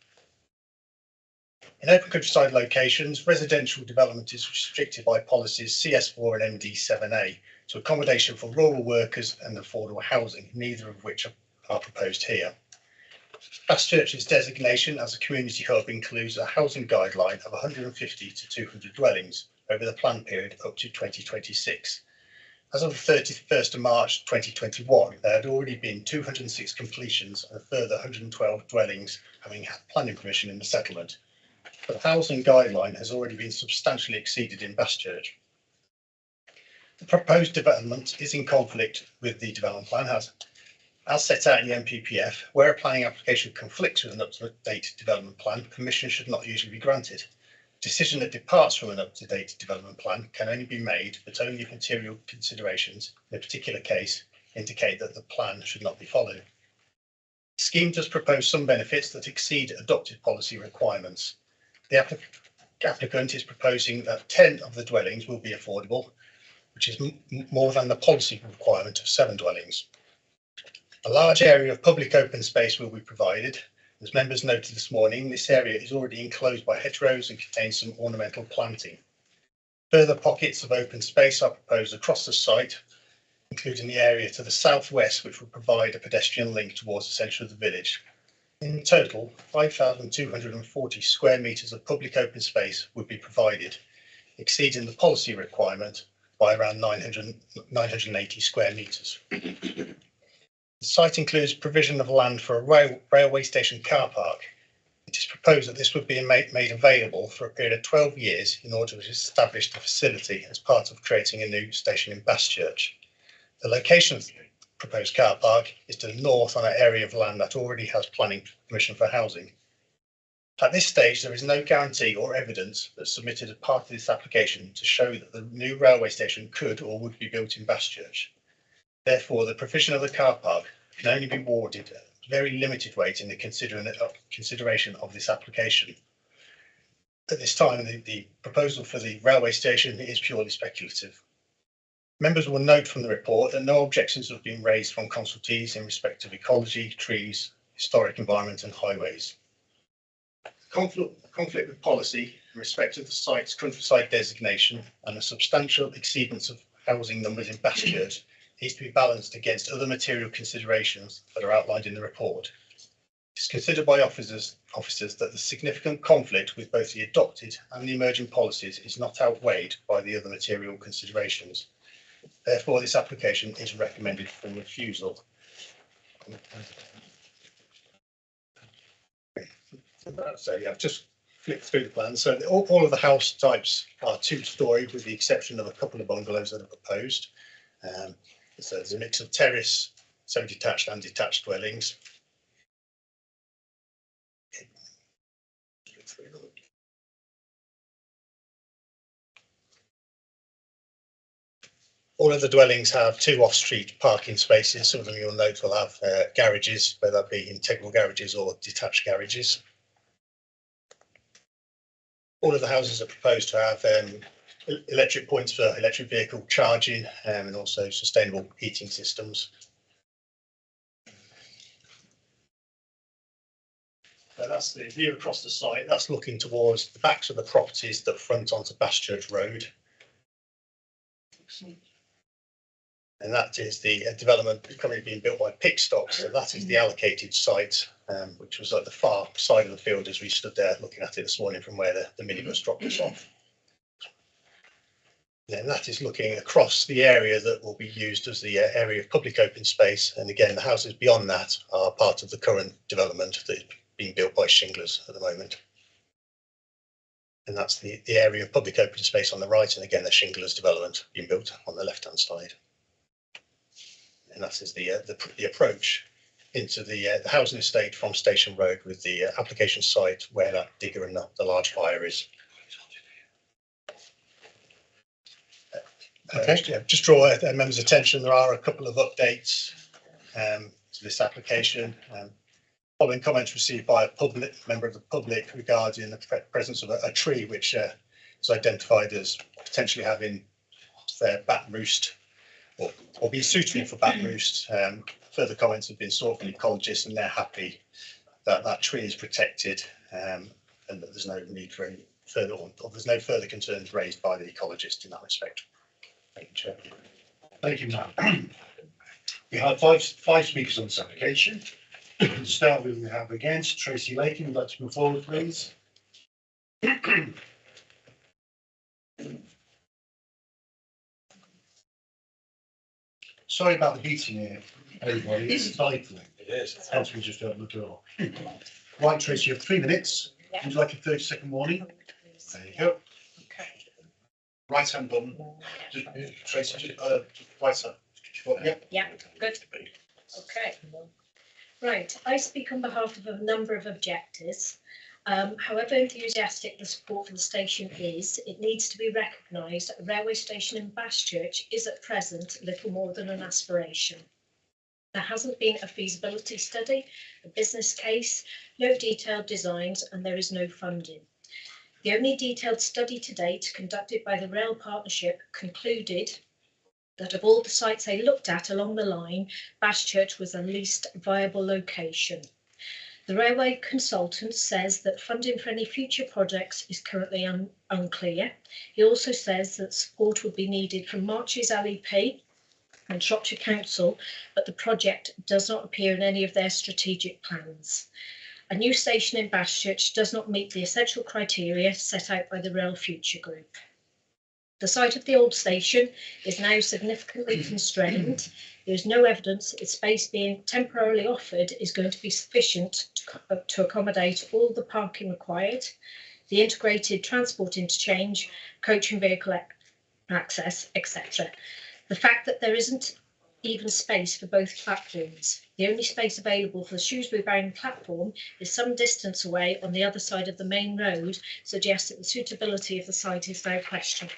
In open countryside locations, residential development is restricted by policies CS4 and MD7A to accommodation for rural workers and affordable housing, neither of which are proposed here. Church's designation as a community hub includes a housing guideline of 150 to 200 dwellings over the plan period up to 2026. As of the 31st of March 2021, there had already been 206 completions and a further 112 dwellings having had planning permission in the settlement. But the housing guideline has already been substantially exceeded in Church. The proposed development is in conflict with the development plan, as set out in the MPPF. Where a planning application conflicts with an up-to-date development plan, permission should not usually be granted. A decision that departs from an up-to-date development plan can only be made, but only if material considerations in a particular case indicate that the plan should not be followed. The scheme does propose some benefits that exceed adopted policy requirements. The applicant is proposing that 10 of the dwellings will be affordable, which is more than the policy requirement of 7 dwellings. A large area of public open space will be provided. As members noted this morning, this area is already enclosed by hedgerows and contains some ornamental planting. Further pockets of open space are proposed across the site, including the area to the southwest, which will provide a pedestrian link towards the centre of the village. In total, 5,240 square metres of public open space would be provided, exceeding the policy requirement by around 980 square metres. The site includes provision of land for a railway station car park. It is proposed that this would be made available for a period of 12 years in order to establish the facility as part of creating a new station in Church. The location of the proposed car park is to the north on an area of land that already has planning permission for housing. At this stage, there is no guarantee or evidence that's submitted as part of this application to show that the new railway station could or would be built in Church. Therefore, the provision of the car park can only be awarded very limited weight in the consideration of this application. At this time, the proposal for the railway station is purely speculative. Members will note from the report that no objections have been raised from consultees in respect of ecology, trees, historic environment and highways. Conflict with policy in respect of the site's countryside designation and the substantial exceedance of housing numbers in Church needs to be balanced against other material considerations that are outlined in the report. It is considered by officers that the significant conflict with both the adopted and the emerging policies is not outweighed by the other material considerations. Therefore, this application is recommended for refusal. So yeah, I've just flicked through the plan. So all of the house types are 2-storey, with the exception of a couple of bungalows that are proposed. So there's a mix of terrace, semi-detached and detached dwellings. All of the dwellings have 2 off-street parking spaces. Some of them you'll note will have garages, whether that be integral garages or detached garages. All of the houses are proposed to have electric points for electric vehicle charging, and also sustainable heating systems. So that's the view across the site. That's looking towards the backs of the properties that front onto Bastchurch Road. And that is the development currently being built by Pickstock. So that is the allocated site, which was at the far side of the field as we stood there looking at it this morning from where the minibus dropped us off. And that is looking across the area that will be used as the area of public open space. And again, the houses beyond that are part of the current development that is being built by Shinglers at the moment. And that's the area of public open space on the right. And again, the Shinglers development being built on the left-hand side. And that is the approach into the housing estate from Station Road with the application site where that digger and the large fire is. Just draw members' attention. There are a couple of updates to this application. Following comments received by a member of the public regarding the presence of a tree which is identified as potentially having their bat roost or being suitable for bat roost. Further comments have been sought from ecologists, and they're happy that that tree is protected and that there's no need for any further, or there's no further concerns raised by the ecologist in that respect. Thank you, Chair. Thank you, Matt. We have five speakers on this application. To start with, we have against Tracy Lakin. Would like to move forward, please. Sorry about the heating here, everybody. It's stifling. It is. Hence, we just opened the door. Right, Tracy, you have 3 minutes. Would you like a 30-second warning? There you go. Right hand button. Tracy, right side. Yeah, good. Okay. Right, I speak on behalf of a number of objectors. However enthusiastic the support for the station is, it needs to be recognised that a railway station in Bastchurch is at present little more than an aspiration. There hasn't been a feasibility study, a business case, no detailed designs, and there is no funding. The only detailed study to date conducted by the Rail Partnership concluded that of all the sites they looked at along the line, Bastchurch was the least viable location. The railway consultant says that funding for any future projects is currently unclear. He also says that support would be needed from March's LEP and Shropshire Council, but the project does not appear in any of their strategic plans. A new station in Bastchurch does not meet the essential criteria set out by the Rail Future Group. The site of the old station is now significantly constrained. There is no evidence that the space being temporarily offered is going to be sufficient to accommodate all the parking required, the integrated transport interchange, coach and vehicle access, etc. The fact that there isn't even space for both platforms. The only space available for the Shrewsbury bound platform is some distance away on the other side of the main road, suggests that the suitability of the site is now questionable.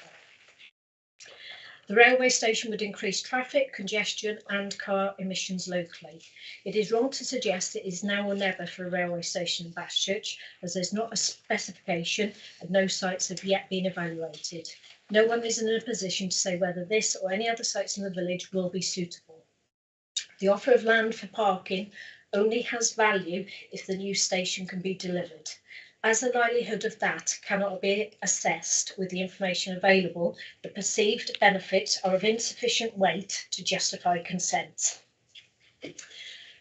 The railway station would increase traffic, congestion and car emissions locally. It is wrong to suggest it is now or never for a railway station in Bastchurch, as there's not a specification and no sites have yet been evaluated. No one is in a position to say whether this or any other sites in the village will be suitable. The offer of land for parking only has value if the new station can be delivered. As the likelihood of that cannot be assessed with the information available, the perceived benefits are of insufficient weight to justify consent.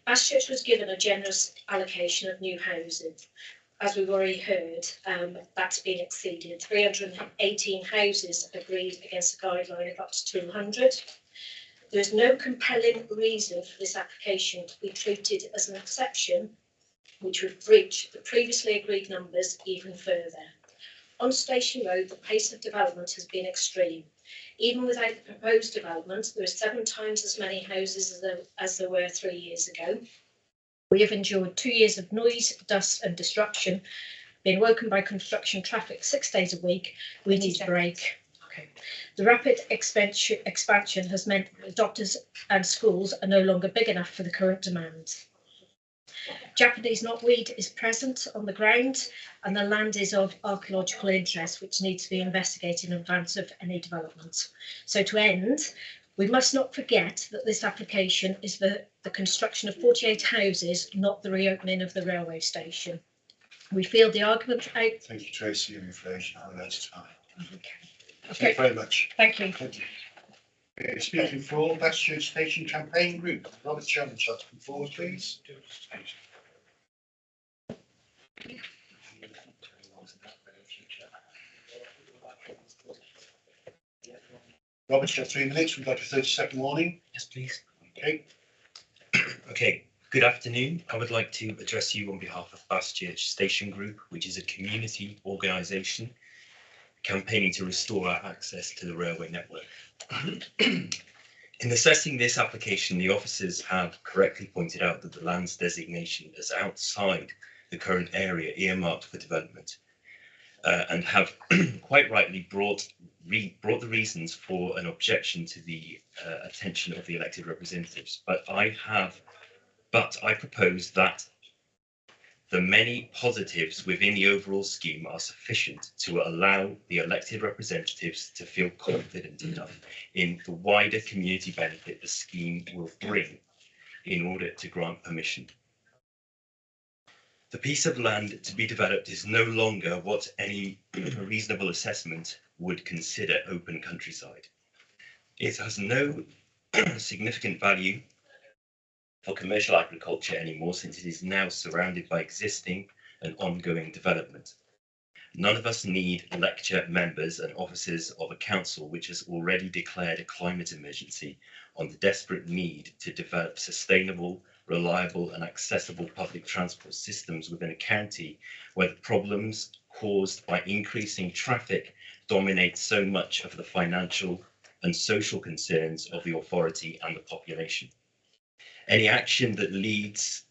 Bastchurch was given a generous allocation of new housing. As we've already heard, that's been exceeded. 318 houses agreed against a guideline of up to 200. There is no compelling reason for this application to be treated as an exception, which would breach the previously agreed numbers even further. On Station Road, the pace of development has been extreme. Even without the proposed development, there are 7 times as many houses as there were 3 years ago. We have endured 2 years of noise, dust and disruption, being woken by construction traffic 6 days a week. We need a break. Okay. The rapid expansion has meant that doctors and schools are no longer big enough for the current demand. Japanese knotweed is present on the ground and the land is of archaeological interest, which needs to be investigated in advance of any development. So to end, we must not forget that this application is the construction of 48 houses, not the reopening of the railway station. We feel the argument out. Thank you, Tracy, and information on that time. Okay. Thank you very much. Thank you. Thank you. Okay, speaking for all, Bastchurch Station Campaign Group. Robert Chairman, shall come forward, please. Robert, you have 3 minutes. We've got a 30-second warning. Yes, please. Okay. Okay, good afternoon. I would like to address you on behalf of Bastchurch Station Group, which is a community organisation campaigning to restore our access to the railway network. In assessing this application, the officers have correctly pointed out that the land's designation is outside the current area earmarked for development, and have quite rightly brought the reasons for an objection to the attention of the elected representatives. But I propose that the many positives within the overall scheme are sufficient to allow the elected representatives to feel confident enough in the wider community benefit the scheme will bring in order to grant permission. The piece of land to be developed is no longer what any reasonable assessment would consider open countryside. It has no significant value for commercial agriculture anymore, since it is now surrounded by existing and ongoing development. None of us need lecture members and officers of a council which has already declared a climate emergency on the desperate need to develop sustainable, reliable and accessible public transport systems within a county where the problems caused by increasing traffic dominate so much of the financial and social concerns of the authority and the population. Any action that leads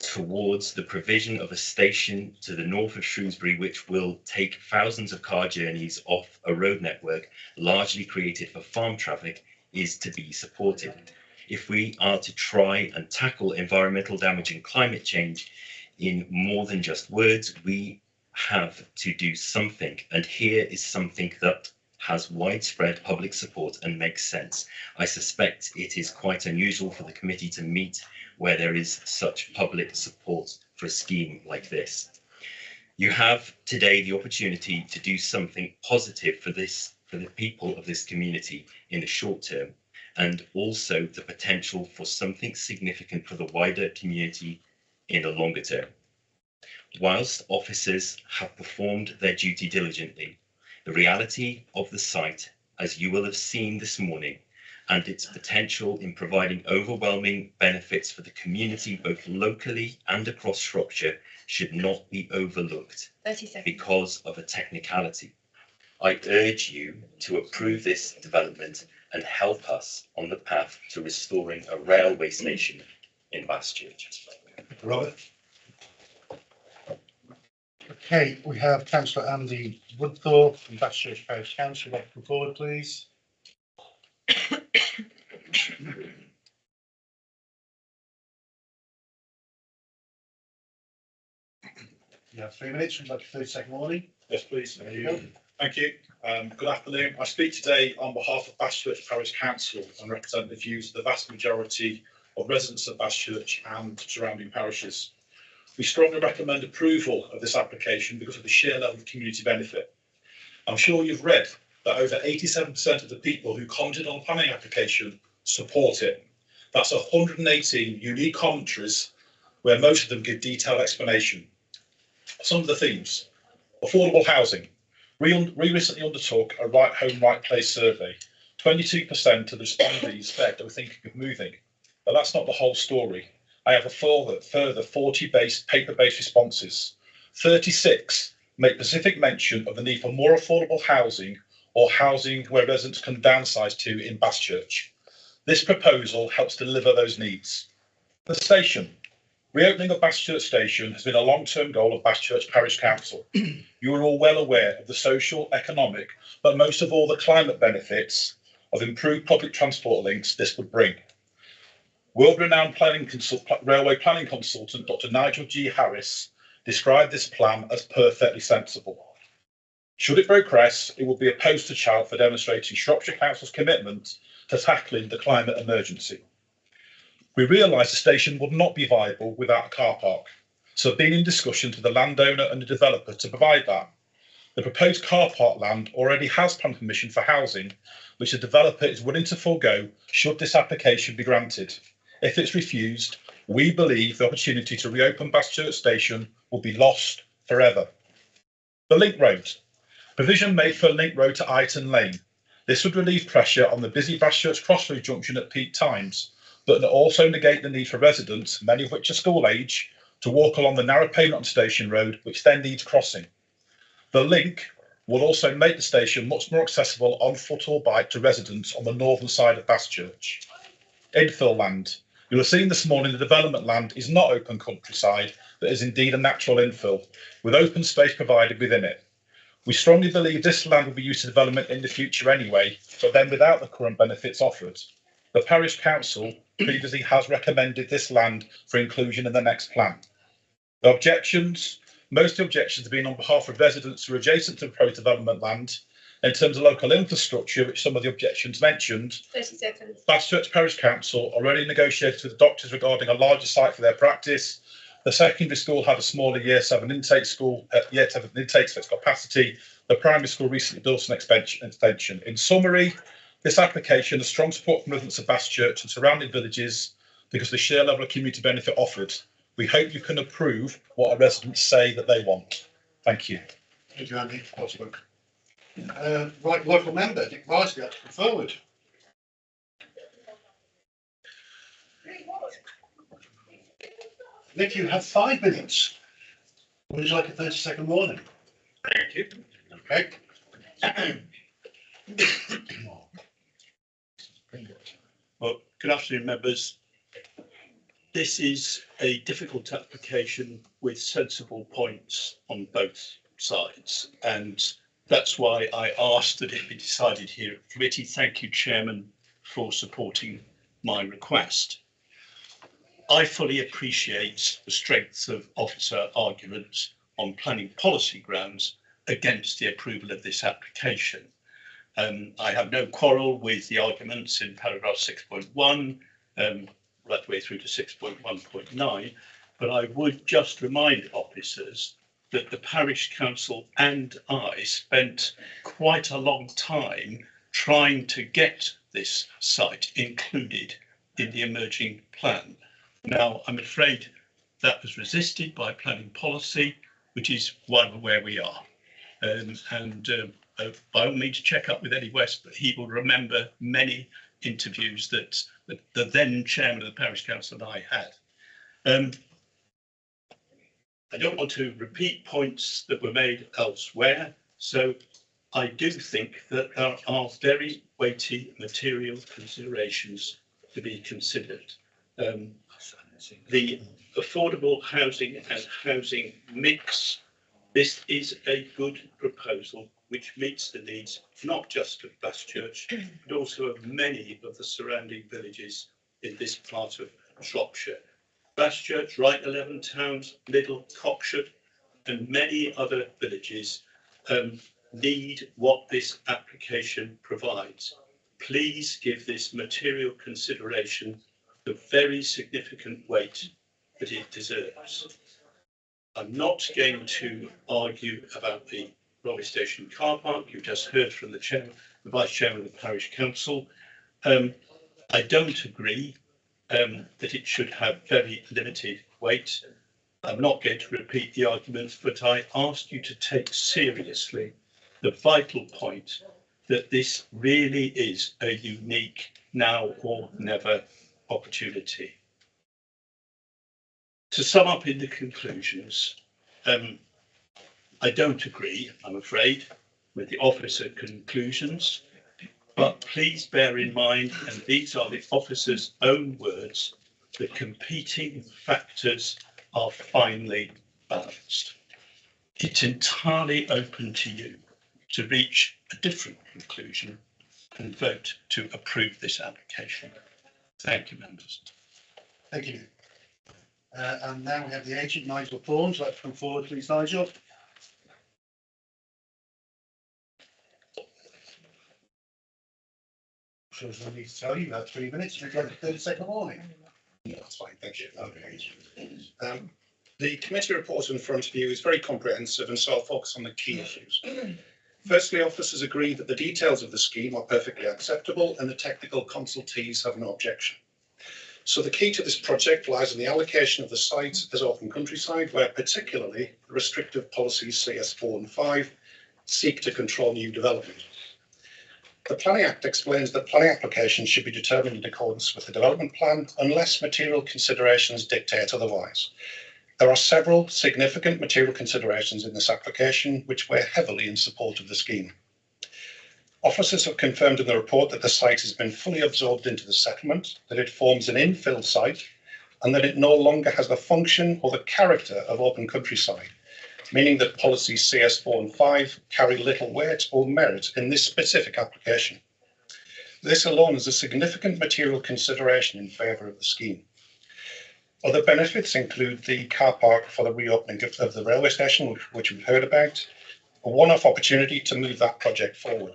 towards the provision of a station to the north of Shrewsbury, which will take thousands of car journeys off a road network largely created for farm traffic, is to be supported. If we are to try and tackle environmental damage and climate change in more than just words, we have to do something. And here is something that has widespread public support and makes sense. I suspect it is quite unusual for the committee to meet where there is such public support for a scheme like this. You have today the opportunity to do something positive for the people of this community in the short term, and also the potential for something significant for the wider community in the longer term. Whilst officers have performed their duty diligently, the reality of the site, as you will have seen this morning, and its potential in providing overwhelming benefits for the community both locally and across Shropshire, should not be overlooked because of a technicality. I urge you to approve this development and help us on the path to restoring a railway station in Bastchurch. Robert. Okay, we have Councillor Andy Woodthorpe from Bastchurch Parish Council. Come forward, please. You have 3 minutes. We'd like a 30-second warning. Yes, please. There you go. Thank you. Good afternoon. I speak today on behalf of Bastchurch Parish Council and represent the views of the vast majority of residents of Bastchurch and surrounding parishes. We strongly recommend approval of this application because of the sheer level of community benefit. I'm sure you've read that over 87% of the people who commented on the planning application support it. That's 118 unique commentaries where most of them give detailed explanation. Some of the themes: affordable housing. We recently undertook a right home, right place survey. 22% of the respondees said they were thinking of moving, but that's not the whole story. I have a further 40 paper-based responses. 36 make specific mention of the need for more affordable housing or housing where residents can downsize to in Bastchurch. This proposal helps deliver those needs. The station. Reopening of Bastchurch Station has been a long-term goal of Bastchurch Parish Council. You are all well aware of the social, economic, but most of all the climate benefits of improved public transport links this would bring. World-renowned railway planning consultant Dr. Nigel G. Harris described this plan as perfectly sensible. Should it progress, it would be a poster child for demonstrating Shropshire Council's commitment to tackling the climate emergency. We realised the station would not be viable without a car park, so have been in discussions with the landowner and the developer to provide that. The proposed car park land already has planning permission for housing, which the developer is willing to forego should this application be granted. If it's refused, we believe the opportunity to reopen Baschurch Station will be lost forever. The link road. Provision made for a link road to Iton Lane. This would relieve pressure on the busy Baschurch Crossroad junction at peak times, but also negate the need for residents, many of which are school age, to walk along the narrow pavement on Station Road, which then needs crossing. The link will also make the station much more accessible on foot or bike to residents on the northern side of Baschurch. Infill land. You'll have seen this morning the development land is not open countryside, but is indeed a natural infill, with open space provided within it. We strongly believe this land will be used to development in the future anyway, but then without the current benefits offered. The Parish Council previously has recommended this land for inclusion in the next plan. The objections. Most of the objections have been on behalf of residents who are adjacent to the proposed development land. In terms of local infrastructure, which some of the objections mentioned, 30 seconds. Baschurch Parish Council already negotiated with the doctors regarding a larger site for their practice. The secondary school had a smaller year 7 intake school, year 7 intake for its capacity. The primary school recently built an extension. In summary, this application has strong support from residents of Baschurch and surrounding villages because of the sheer level of community benefit offered. We hope you can approve what our residents say that they want. Thank you. Thank you, Andy. Well spoken. Right, local member, Nick Risley, to come forward. Nick, you have 5 minutes. Would you like a 30-second warning? Thank you. Okay. Well, good afternoon, members. This is a difficult application with sensible points on both sides, and that's why I asked that it be decided here at committee. Thank you, Chairman, for supporting my request. I fully appreciate the strength of officer arguments on planning policy grounds against the approval of this application. I have no quarrel with the arguments in paragraph 6.1, right the way through to 6.1.9, but I would just remind officers that the Parish Council and I spent quite a long time trying to get this site included in the emerging plan. Now, I'm afraid that was resisted by planning policy, which is why we're where we are. By all means, check up with Eddie West, but he will remember many interviews that the then chairman of the Parish Council and I had. I don't want to repeat points that were made elsewhere, so I do think that there are very weighty material considerations to be considered. The affordable housing and housing mix, this is a good proposal which meets the needs not just of Baschurch, but also of many of the surrounding villages in this part of Shropshire. Baschurch, Right 11 Towns, Little, Cockshott, and many other villages need what this application provides. Please give this material consideration the very significant weight that it deserves. I'm not going to argue about the Railway Station car park. You just heard from the chairman, the vice chairman of the Parish Council. I don't agree that it should have very limited weight. I'm not going to repeat the arguments, but I ask you to take seriously the vital point that this really is a unique now or never opportunity. To sum up in the conclusions, I don't agree, I'm afraid, with the officer conclusions, but please bear in mind, and these are the officer's own words, the competing factors are finely balanced. It's entirely open to you to reach a different conclusion and vote to approve this application. Thank you, members. Thank you. And now we have the agent, Nigel Thorns. Let's come forward, please, Nigel. So I need to tell you, you have 3 minutes. You've got 32nd morning. Yeah, that's fine. Thank you. Okay. The committee report in front of you is very comprehensive, and so I'll focus on the key issues. Firstly, officers agree that the details of the scheme are perfectly acceptable and the technical consultees have no objection. So the key to this project lies in the allocation of the site as open countryside, where particularly the restrictive policies CS4 and 5 seek to control new development. The Planning Act explains that planning applications should be determined in accordance with the development plan unless material considerations dictate otherwise. There are several significant material considerations in this application which weigh heavily in support of the scheme. Officers have confirmed in the report that the site has been fully absorbed into the settlement, that it forms an infill site, and that it no longer has the function or the character of open countryside, meaning that policies CS4 and 5 carry little weight or merit in this specific application. This alone is a significant material consideration in favour of the scheme. Other benefits include the car park for the reopening of the railway station, which we've heard about, a one-off opportunity to move that project forward.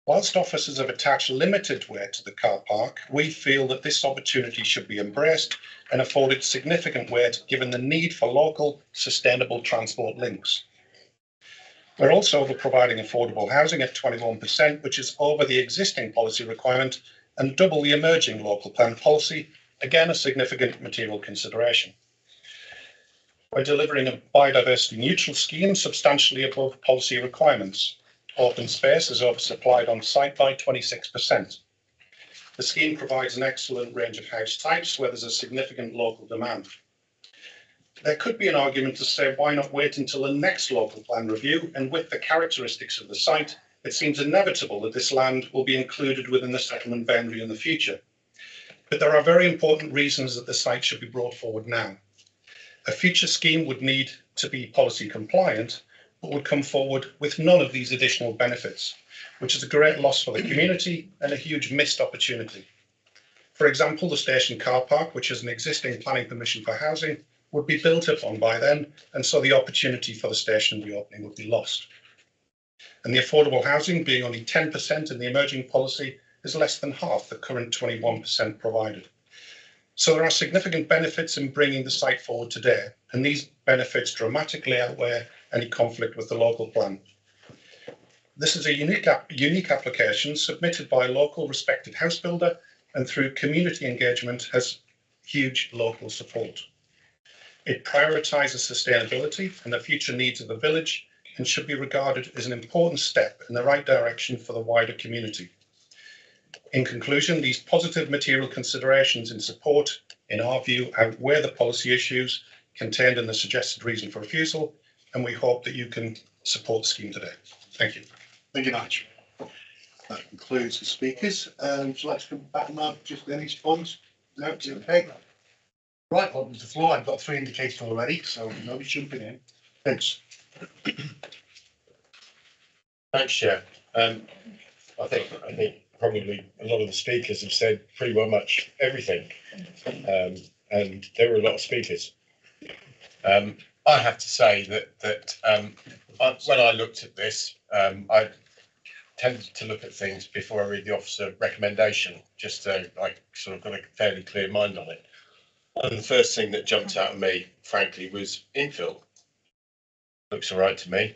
Whilst officers have attached limited weight to the car park, we feel that this opportunity should be embraced and afforded significant weight given the need for local, sustainable transport links. We're also providing affordable housing at 21%, which is over the existing policy requirement and double the emerging local plan policy, again a significant material consideration. We're delivering a biodiversity neutral scheme substantially above policy requirements. Open space is oversupplied on site by 26%. The scheme provides an excellent range of house types where there's a significant local demand. There could be an argument to say, why not wait until the next local plan review, and with the characteristics of the site, it seems inevitable that this land will be included within the settlement boundary in the future. But there are very important reasons that the site should be brought forward now. A future scheme would need to be policy compliant, but would come forward with none of these additional benefits, which is a great loss for the community and a huge missed opportunity. For example, the station car park, which has an existing planning permission for housing, would be built upon by then, and so the opportunity for the station reopening would be lost. And the affordable housing, being only 10% in the emerging policy, is less than half the current 21% provided. So there are significant benefits in bringing the site forward today, and these benefits dramatically outweigh any conflict with the local plan. This is a unique application submitted by a local respected house builder, and through community engagement has huge local support. It prioritises sustainability and the future needs of the village and should be regarded as an important step in the right direction for the wider community. In conclusion, these positive material considerations in support, in our view, outweigh the policy issues contained in the suggested reason for refusal, and we hope that you can support the scheme today. Thank you. Thank you, Nigel. That concludes the speakers. Would you like to come back, Mark, just any response? No, it's okay. Right, on to the floor. I've got 3 indicated already, so nobody's jumping in. Thanks. Thanks, Chair. I think probably a lot of the speakers have said pretty well much everything, and there were a lot of speakers. I have to say that when I looked at this, I tended to look at things before I read the officer recommendation, just so I sort of got a fairly clear mind on it. And the first thing that jumped out at me, frankly, was infill. Looks all right to me.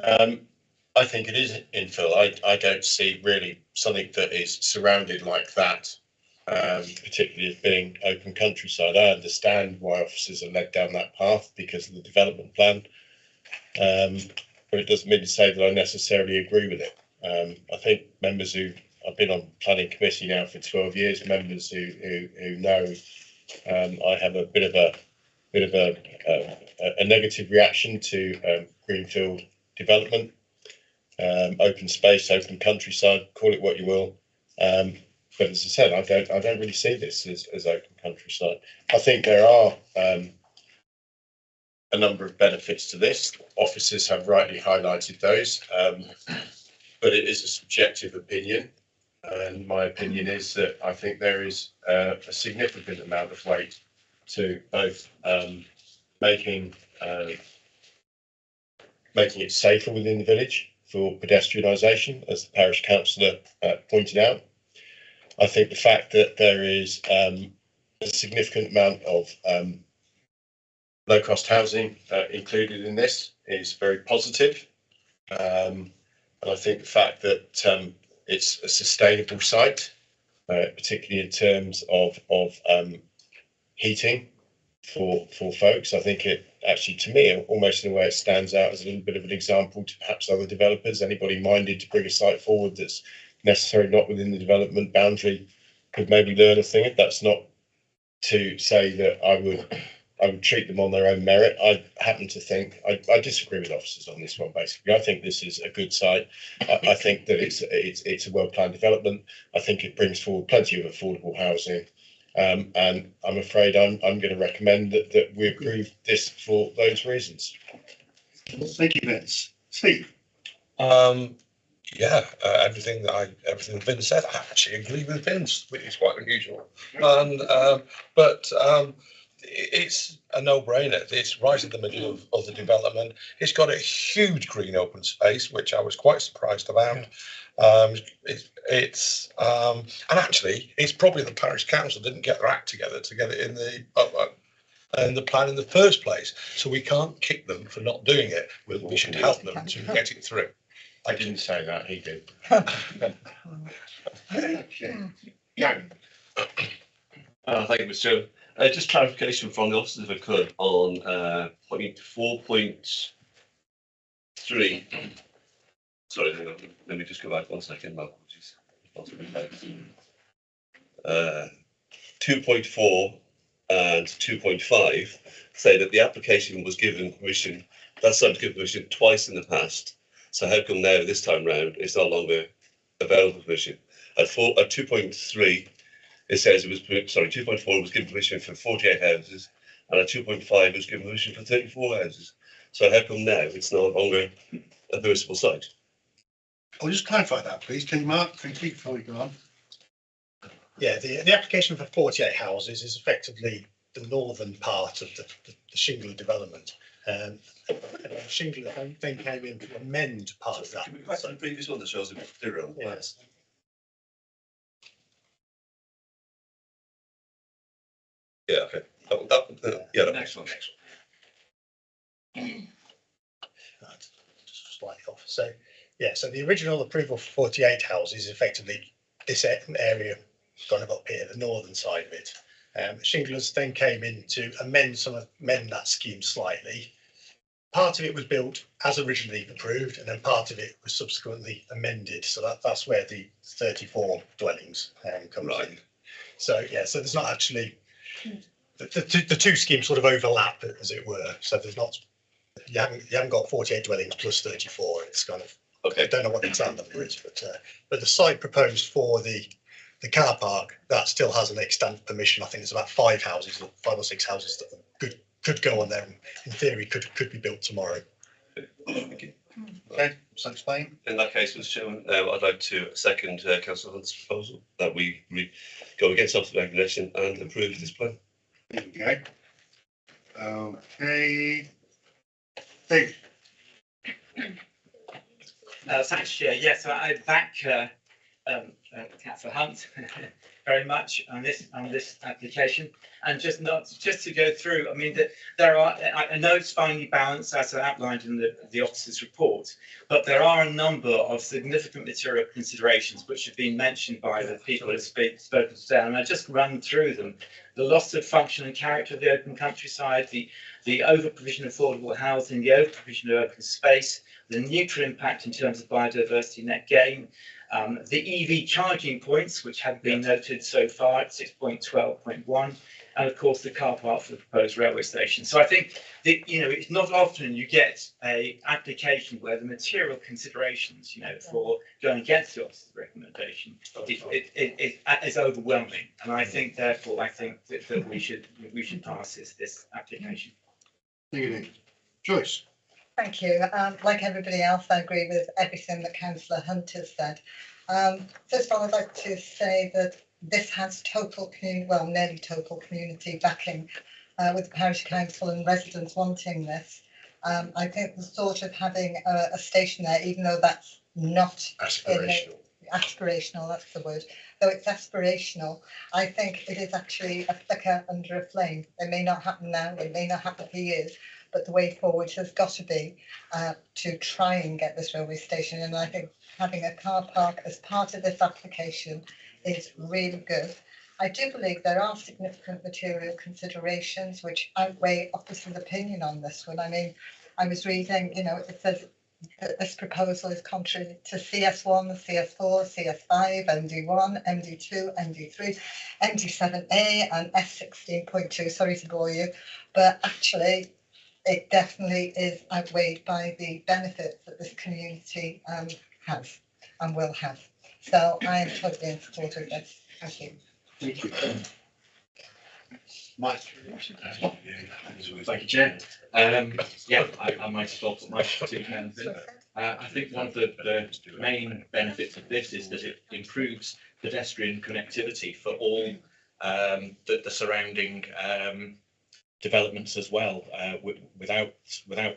I think it is infill. I don't see really something that is surrounded like that, particularly as being open countryside. I understand why officers are led down that path because of the development plan, but it doesn't mean to say that I necessarily agree with it. I think members who I've been on planning committee now for 12 years, members who know I have a bit of a negative reaction to greenfield development. Open space, open countryside, call it what you will. But as I said, I don't really see this as open countryside. I think there are a number of benefits to this. Officers have rightly highlighted those, but it is a subjective opinion. And my opinion is that I think there is a significant amount of weight to both making it safer within the village for pedestrianisation, as the parish councillor pointed out. I think the fact that there is a significant amount of low-cost housing included in this is very positive. And I think the fact that it's a sustainable site, particularly in terms of heating for folks. I think it actually, to me, almost in a way, it stands out as a little bit of an example to perhaps other developers. Anybody minded to bring a site forward that's necessarily not within the development boundary could maybe learn a thing. That's not to say that I would treat them on their own merit. I happen to think I disagree with officers on this one. Basically, I think this is a good site. I think that it's a well-planned development. I think it brings forward plenty of affordable housing, and I'm afraid I'm going to recommend that we approve this for those reasons. Thank you, Vince. Steve. Yeah, everything Vince said, I actually agree with Vince, which is quite unusual. And but it's a no-brainer. It's right in the middle of the development. It's got a huge green open space, which I was quite surprised about. And actually, it's probably the parish council didn't get their act together to get it in the plan in the first place. So we can't kick them for not doing it. We should help them to get it through. I didn't say that, he did. Okay. Yeah. Thank you, Mr. Chairman. Just clarification from the officers, if I could, on point 4.3. Sorry, hang on. Let me just go back 1 second. My apologies. 2.4 and 2.5 say that the application was given permission. That's given permission twice in the past. So how come now this time round it's no longer available permission? At 2.3, it says it was 2.4 was given permission for 48 houses, and at 2.5 it was given permission for 34 houses. So how come now it's no longer a permissible site? I'll just clarify that, please. Can you, Mark? Thank you, before we go on. Yeah, the application for 48 houses is effectively the northern part of the Shingler development. Shingler then came in to amend part of that. Can we go back to the previous one that shows it clearer? Yes. Yeah, okay. Next one. Just slightly off. So, yeah, so the original approval for 48 houses is effectively this area kind of up here, the northern side of it. Shinglers then came in to amend that scheme slightly. Part of it was built as originally approved, and then part of it was subsequently amended. So that's where the 34 dwellings comes in. So yeah, so there's not actually the two schemes sort of overlap, as it were. So there's not you haven't got 48 dwellings plus 34. It's kind of I don't know what the exact number is, but the site proposed for the car park that still has an extant permission. I think there's about 5 or 6 houses that could go on there and in theory could be built tomorrow. Thank you. Okay, so explain. In that case, Mr. Chairman, I'd like to second Councillor Hunt's proposal that we go against officer regulation and approve this plan. Okay. Okay. Dave. Thanks, Chair. Yes, so I back Councillor Hunt very much on this application, and just to go through. I mean, there are. I know it's finely balanced as outlined in the officer's report, but there are a number of significant material considerations which have been mentioned by the people who have spoken today, and I just run through them. The loss of function and character of the open countryside, the over provision of affordable housing, the over provision of open space, the neutral impact in terms of biodiversity net gain, the EV charging points, which have been noted so far at 6.12.1, and of course the car park for the proposed railway station. So I think that, it's not often you get a application where the material considerations, for going against the officer's recommendation is overwhelming. And I think therefore that we should pass this application. Thank you, Dave. Joyce. Thank you. Like everybody else, I agree with everything that Councillor Hunt has said. First of all, I'd like to say that this has total nearly total community backing with the parish council and residents wanting this. I think the thought of having a station there, even though that's not aspirational, that's the word, though it's aspirational, I think it is actually a flicker under a flame. It may not happen now, it may not happen for years, but the way forward has got to be to try and get this railway station. And I think having a car park as part of this application is really good. I do believe there are significant material considerations which outweigh officers' opinion on this one. I mean, I was reading, it says that this proposal is contrary to CS1, CS4, CS5, MD1, MD2, MD3, MD7A and S16.2. Sorry to bore you, but actually it definitely is outweighed by the benefits that this community has and will have. So I am totally in support of this. Thank you. Thank you. Mike. Thank you, Chair. I might as well put my two hands in. I think one of the main benefits of this is that it improves pedestrian connectivity for all the surrounding developments as well. Without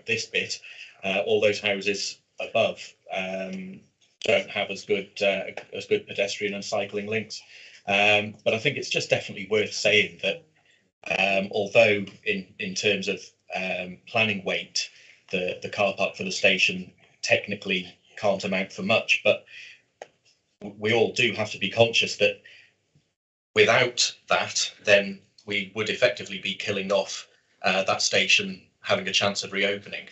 this bit, all those houses above don't have as good pedestrian and cycling links. But I think it's just definitely worth saying that although in terms of planning weight, the car park for the station technically can't amount for much, but we all do have to be conscious that without that, then we would effectively be killing off that station having a chance of reopening.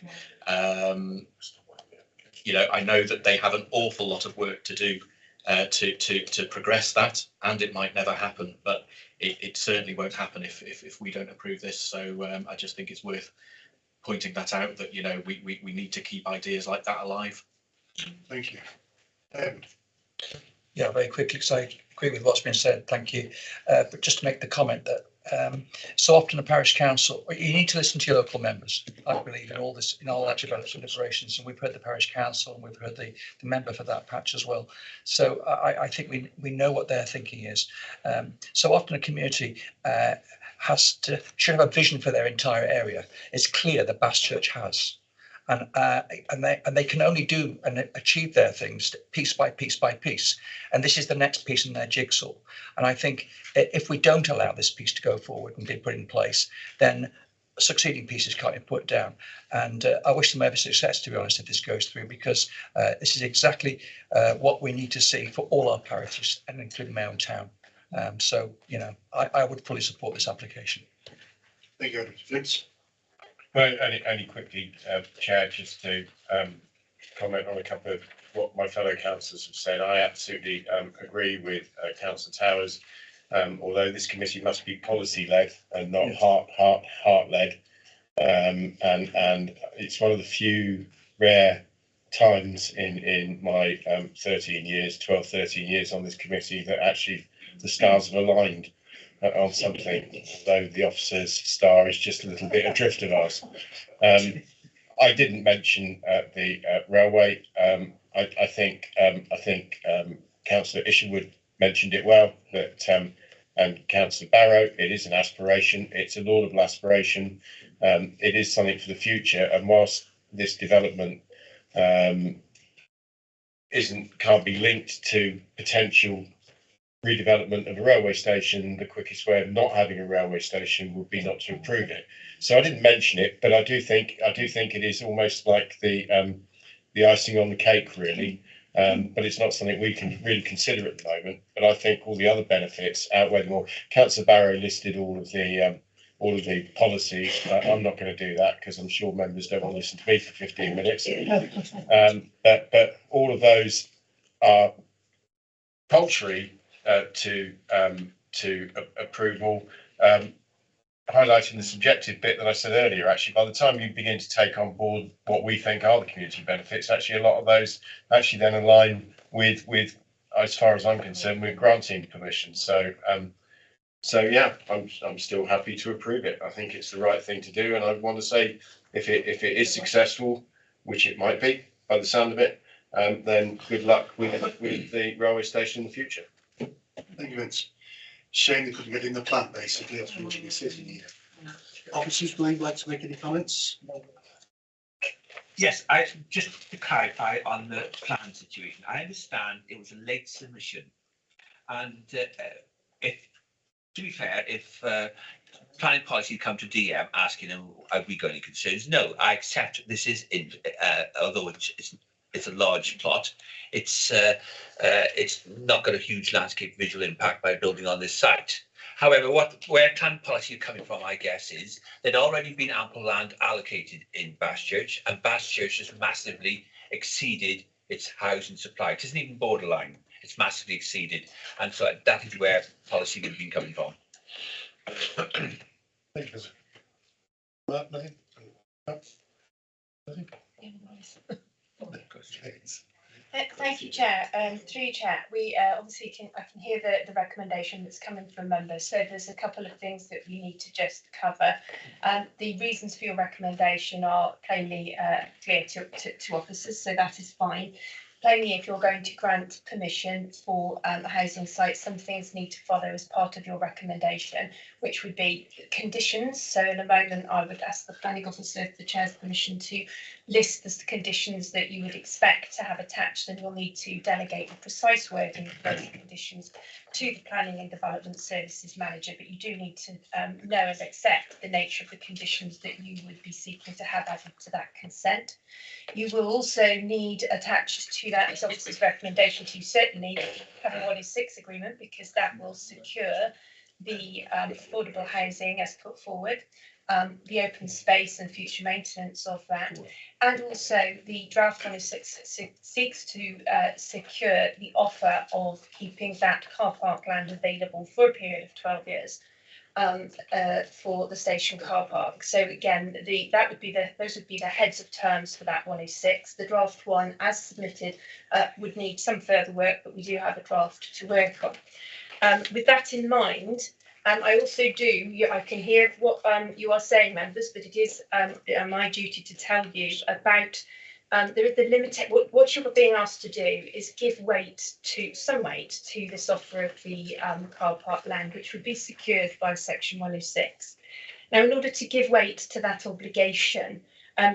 I know that they have an awful lot of work to do to progress that, and it might never happen, but it certainly won't happen if we don't approve this. So I just think it's worth pointing that out, that we need to keep ideas like that alive. Thank you. Yeah, very quickly, because I agree with what's been said. Thank you. But just to make the comment that so often a parish council, you need to listen to your local members. I believe in all this, in all our development deliberations, and we've heard the parish council and we've heard the member for that patch as well. So I think we know what their thinking is. So often a community should have a vision for their entire area. It's clear that Bastchurch has. And they can only do and achieve their things piece by piece by piece, and this is the next piece in their jigsaw. And I think if we don't allow this piece to go forward and be put in place, then succeeding pieces can't be put down. And I wish them every success, to be honest, if this goes through, because this is exactly what we need to see for all our parishes, and including my own town. So I would fully support this application. Thank you, Vince. Well, only quickly, Chair, just to comment on a couple of what my fellow councillors have said. I absolutely agree with Councillor Towers. Although this committee must be policy-led and not heart-led, and it's one of the few rare times in my 13 years on this committee that actually the stars have aligned on something, though the officer's star is just a little bit adrift of ours. I didn't mention the railway. I think Councillor Isherwood mentioned it well, that and Councillor Barrow, it is an aspiration. It's a laudable aspiration. It is something for the future, and whilst this development can't be linked to potential redevelopment of a railway station, the quickest way of not having a railway station would be not to approve it. So I didn't mention it, but I do think it is almost like the icing on the cake, really. But it's not something we can really consider at the moment. But I think all the other benefits outweigh them all. Councillor Barrow listed all of the policies. I'm not going to do that because I'm sure members don't want to listen to me for 15 minutes. But all of those are contrary to approval, highlighting the subjective bit that I said earlier. Actually, by the time you begin to take on board what we think are the community benefits, actually a lot of those actually then align with as far as I'm concerned, with granting permission. So yeah, I'm still happy to approve it. I think it's the right thing to do, and I want to say if it is successful, which it might be by the sound of it, then good luck with the railway station in the future. Thank you, Vince. Shame they couldn't get in the plan, basically, unfortunately, sitting here. Officers, would you like to make any comments? Yes, I just to clarify on the plan situation. I understand it was a late submission, and if, to be fair, if planning policy come to DM asking them, have we got any concerns? No, I accept this is in, although it's a large plot, it's not got a huge landscape visual impact by building on this site. However, where planning policy is coming from, I guess, is there'd already been ample land allocated in Bastchurch, and Bastchurch has massively exceeded its housing supply. It isn't even borderline; it's massively exceeded, and so that is where policy would have been coming from. Thank you. Mark, nothing? No? Nothing? Thank you, Chair. Through you, Chair, we obviously I can hear the recommendation that's coming from members. So there's a couple of things that we need to just cover. The reasons for your recommendation are plainly clear to officers, so that is fine. Plainly, if you're going to grant permission for a housing site, some things need to follow as part of your recommendation, which would be conditions. So in a moment, I would ask the planning officer, if the chair's permission, to list the conditions that you would expect to have attached, and you'll need to delegate the precise wording of those conditions to the Planning and Development Services Manager, but you do need to know and accept the nature of the conditions that you would be seeking to have added to that consent. You will also need attached to that as officer's recommendation to certainly have a 106 agreement, because that will secure the affordable housing as put forward, the open space and future maintenance of that, and also the draft 106 seeks to secure the offer of keeping that car park land available for a period of 12 years for the station car park. So again, those would be the heads of terms for that 106. The draft one, as submitted, would need some further work, but we do have a draft to work on. With that in mind, I also I can hear what you are saying, members, but it is my duty to tell you about the limit. What you're being asked to do is give some weight to this offer of the car park land, which would be secured by Section 106. Now, in order to give weight to that obligation,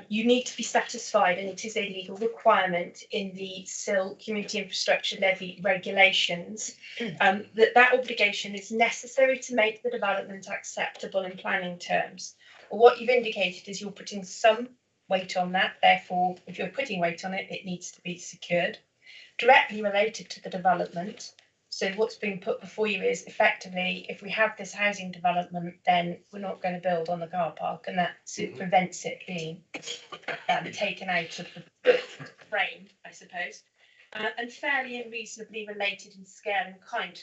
you need to be satisfied, and it is a legal requirement in the SIL Community Infrastructure Levy regulations, that obligation is necessary to make the development acceptable in planning terms. Well, what you've indicated is you're putting some weight on that. Therefore, if you're putting weight on it, it needs to be secured. Directly related to the development, so what's being put before you is effectively, if we have this housing development, then we're not going to build on the car park, and that prevents it being taken out of the frame, I suppose. And fairly and reasonably related in scale and kind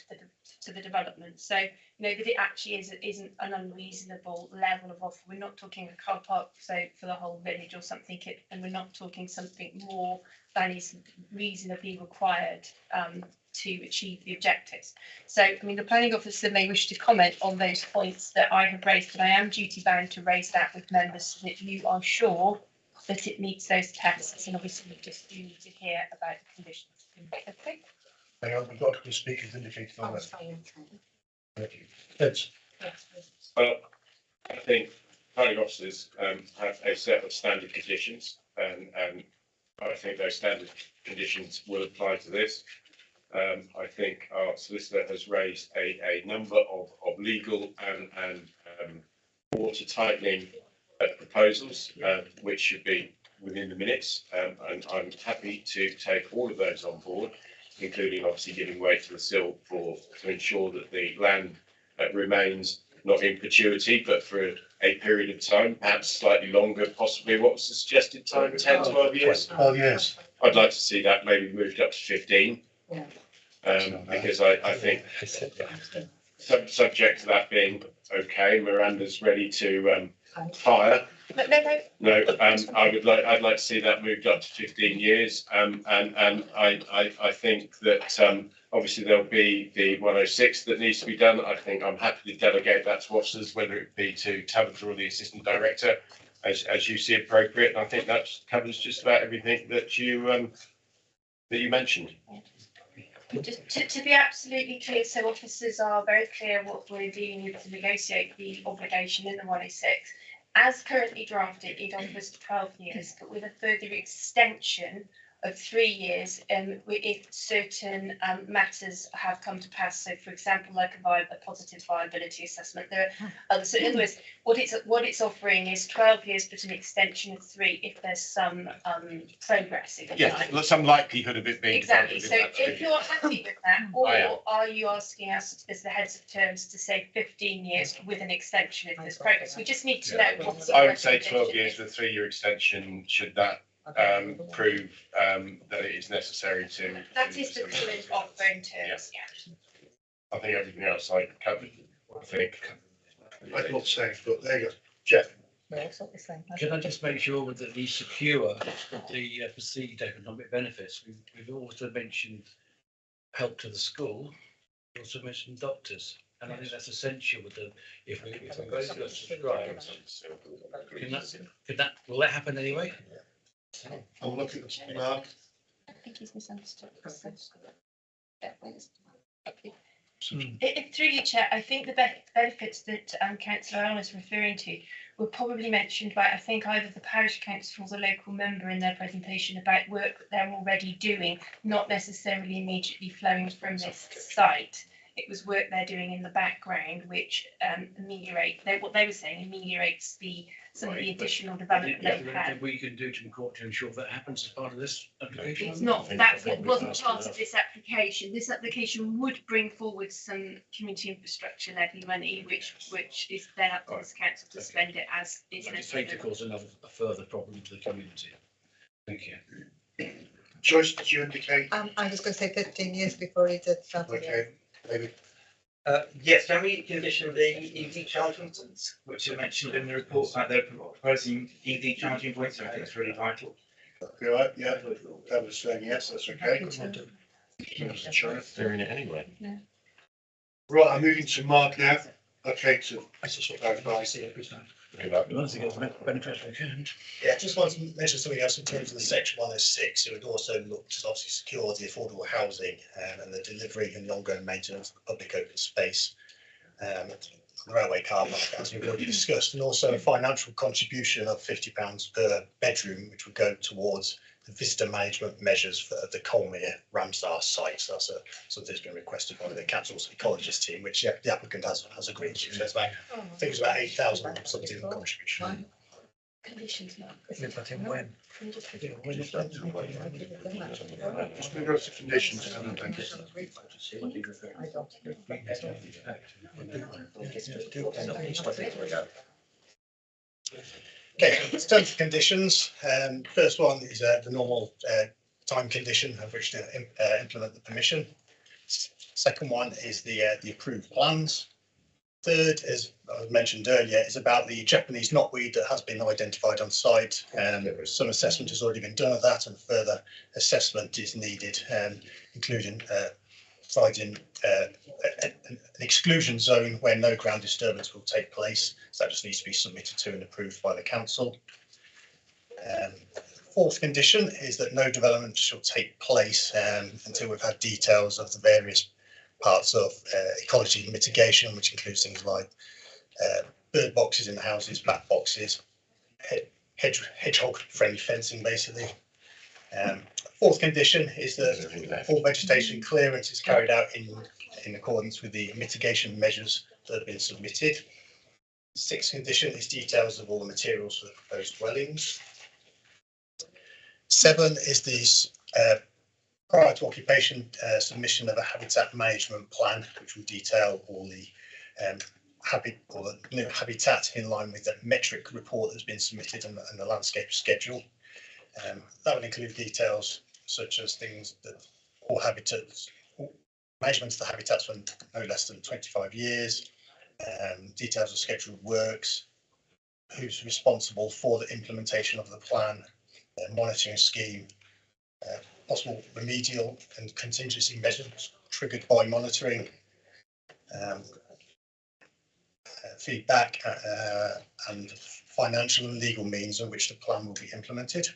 to the development. So, you know, that it actually isn't an unreasonable level of offer. We're not talking a car park, so for the whole village or something, and we're not talking something more than is reasonably required to achieve the objectives. So, I mean, the planning officer may wish to comment on those points that I have raised, but I am duty bound to raise that with members so that you are sure that it meets those tests, and obviously we just do need to hear about the conditions. Okay. Hang on, we've got a couple of speakers indicated on that. Thank you. Yes. Well, I think planning officers have a set of standard conditions, and I think those standard conditions will apply to this. I think our solicitor has raised a number of legal and water tightening proposals, which should be within the minutes, and I'm happy to take all of those on board, including obviously giving way to the SIL to ensure that the land remains not in perpetuity, but for a period of time, perhaps slightly longer, possibly. What was the suggested time? 10, 12 years? 12 years. I'd like to see that maybe moved up to 15. Because I think subject to that being okay, Miranda's ready to fire. No, I'd like to see that moved up to 15 years. And I think that obviously there'll be the 106 that needs to be done. I think I'm happy to delegate that to officers, whether it be to Tabitha or the assistant director, as you see appropriate. And I think that covers just about everything that you that you mentioned. Just to be absolutely clear, so officers are very clear what we're dealing with to negotiate the obligation in the 106. As currently drafted, it offers 12 years, but with a further extension of 3 years if certain matters have come to pass. So, for example, like a positive viability assessment. There are other. So, in other words, what it's offering is 12 years, but an extension of 3 if there's some progress. Yeah, some likelihood of it being exactly. So, developed. if you're happy with that, or are you asking us as the heads of terms to say 15 years with an extension if there's progress? We just need to know. What I would say 12 years with a 3-year extension. Should that prove that it is necessary to? That is the current offer in terms. Yeah. I think everything else I covered. I think. I thought so, but there you go. Jeff. Can I just make sure that we secure the perceived economic benefits? We've also mentioned help to the school. We also mentioned doctors, and I think that's essential with the if we both got subscribed. Will that happen anyway? I'll look at the Mark. I think he's misunderstood. Through you, Chair, I think the benefits that Councillor Allen is referring to were probably mentioned by, I think, either the parish council or the local member in their presentation about work that they're already doing, not necessarily immediately flowing from this site. It was work they're doing in the background, which what they were saying ameliorates some of the additional development they've had. We can do to ensure that happens as part of this application. It's not, that wasn't part of this application. This application would bring forward some community infrastructure levy money, which is then up to this council to spend it as is necessary. Just hate to cause a further problem to the community. Thank you. Joyce, did you indicate? I was going to say 15 years before he did something. Okay, maybe. Yes, can we condition the EV charging points, which are mentioned in the report that they're proposing EV charging points? I think it's really vital. All right, yeah, that was saying yes, that's okay. They're in it anyway. Yeah. Right, I'm moving to Mark now. Okay, to Yeah, just want to mention something else in terms of the section 106. It would also look to obviously secure the affordable housing and the delivery and the ongoing maintenance of the public open space, the railway car park, as we've already discussed, and also a financial contribution of £50 per bedroom, which would go towards the visitor management measures for the Colmere Ramsar site. So that's something that's been requested by the council's ecologist team, which the applicant has agreed to. So it's about, I think it's about 8,000 something contribution. Conditions, Mark. When? Just going to go to conditions. Okay, in terms of conditions, first one is the normal time condition of which to implement the permission. Second one is the approved plans. Third, as I mentioned earlier, is about the Japanese knotweed that has been identified on site. Some assessment has already been done of that, and further assessment is needed, including providing an exclusion zone where no ground disturbance will take place. So that just needs to be submitted to and approved by the council. Fourth condition is that no development shall take place until we've had details of the various parts of ecology mitigation, which includes things like bird boxes in the houses, bat boxes, hedgehog friendly fencing basically. Fourth condition is that all vegetation clearance is carried out in accordance with the mitigation measures that have been submitted. Sixth condition is details of all the materials for the proposed dwellings. 7 is this prior to occupation submission of a habitat management plan, which will detail all the new habitat in line with the metric report that's been submitted and the landscape schedule. That would include details such as things that all habitats, measurements of the habitats for no less than 25 years, details of scheduled works, who's responsible for the implementation of the plan, monitoring scheme, possible remedial and contingency measures triggered by monitoring, feedback and financial and legal means in which the plan will be implemented.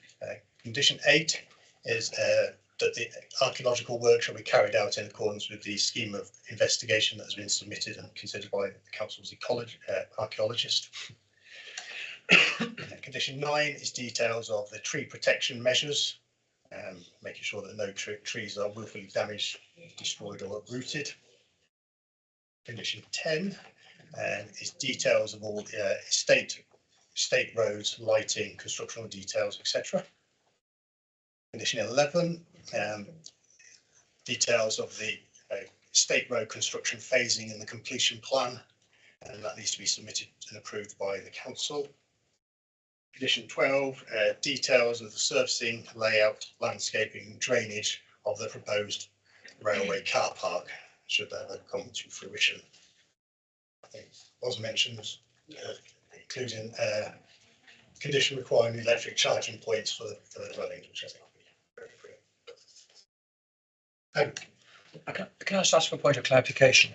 Condition 8 is that the archaeological work shall be carried out in accordance with the scheme of investigation that has been submitted and considered by the council's archaeologist. Condition 9 is details of the tree protection measures, making sure that no trees are willfully damaged, destroyed or uprooted. Condition 10 is details of all estate roads, lighting, constructional details, etc. Condition 11, details of the estate road construction phasing and the completion plan, and that needs to be submitted and approved by the council. Condition 12, details of the surfacing, layout, landscaping, drainage of the proposed railway car park, should that ever come to fruition. I think was mentioned, including condition requiring electric charging points for the dwellings, which I think would be very brilliant. Can I just ask for a point of clarification?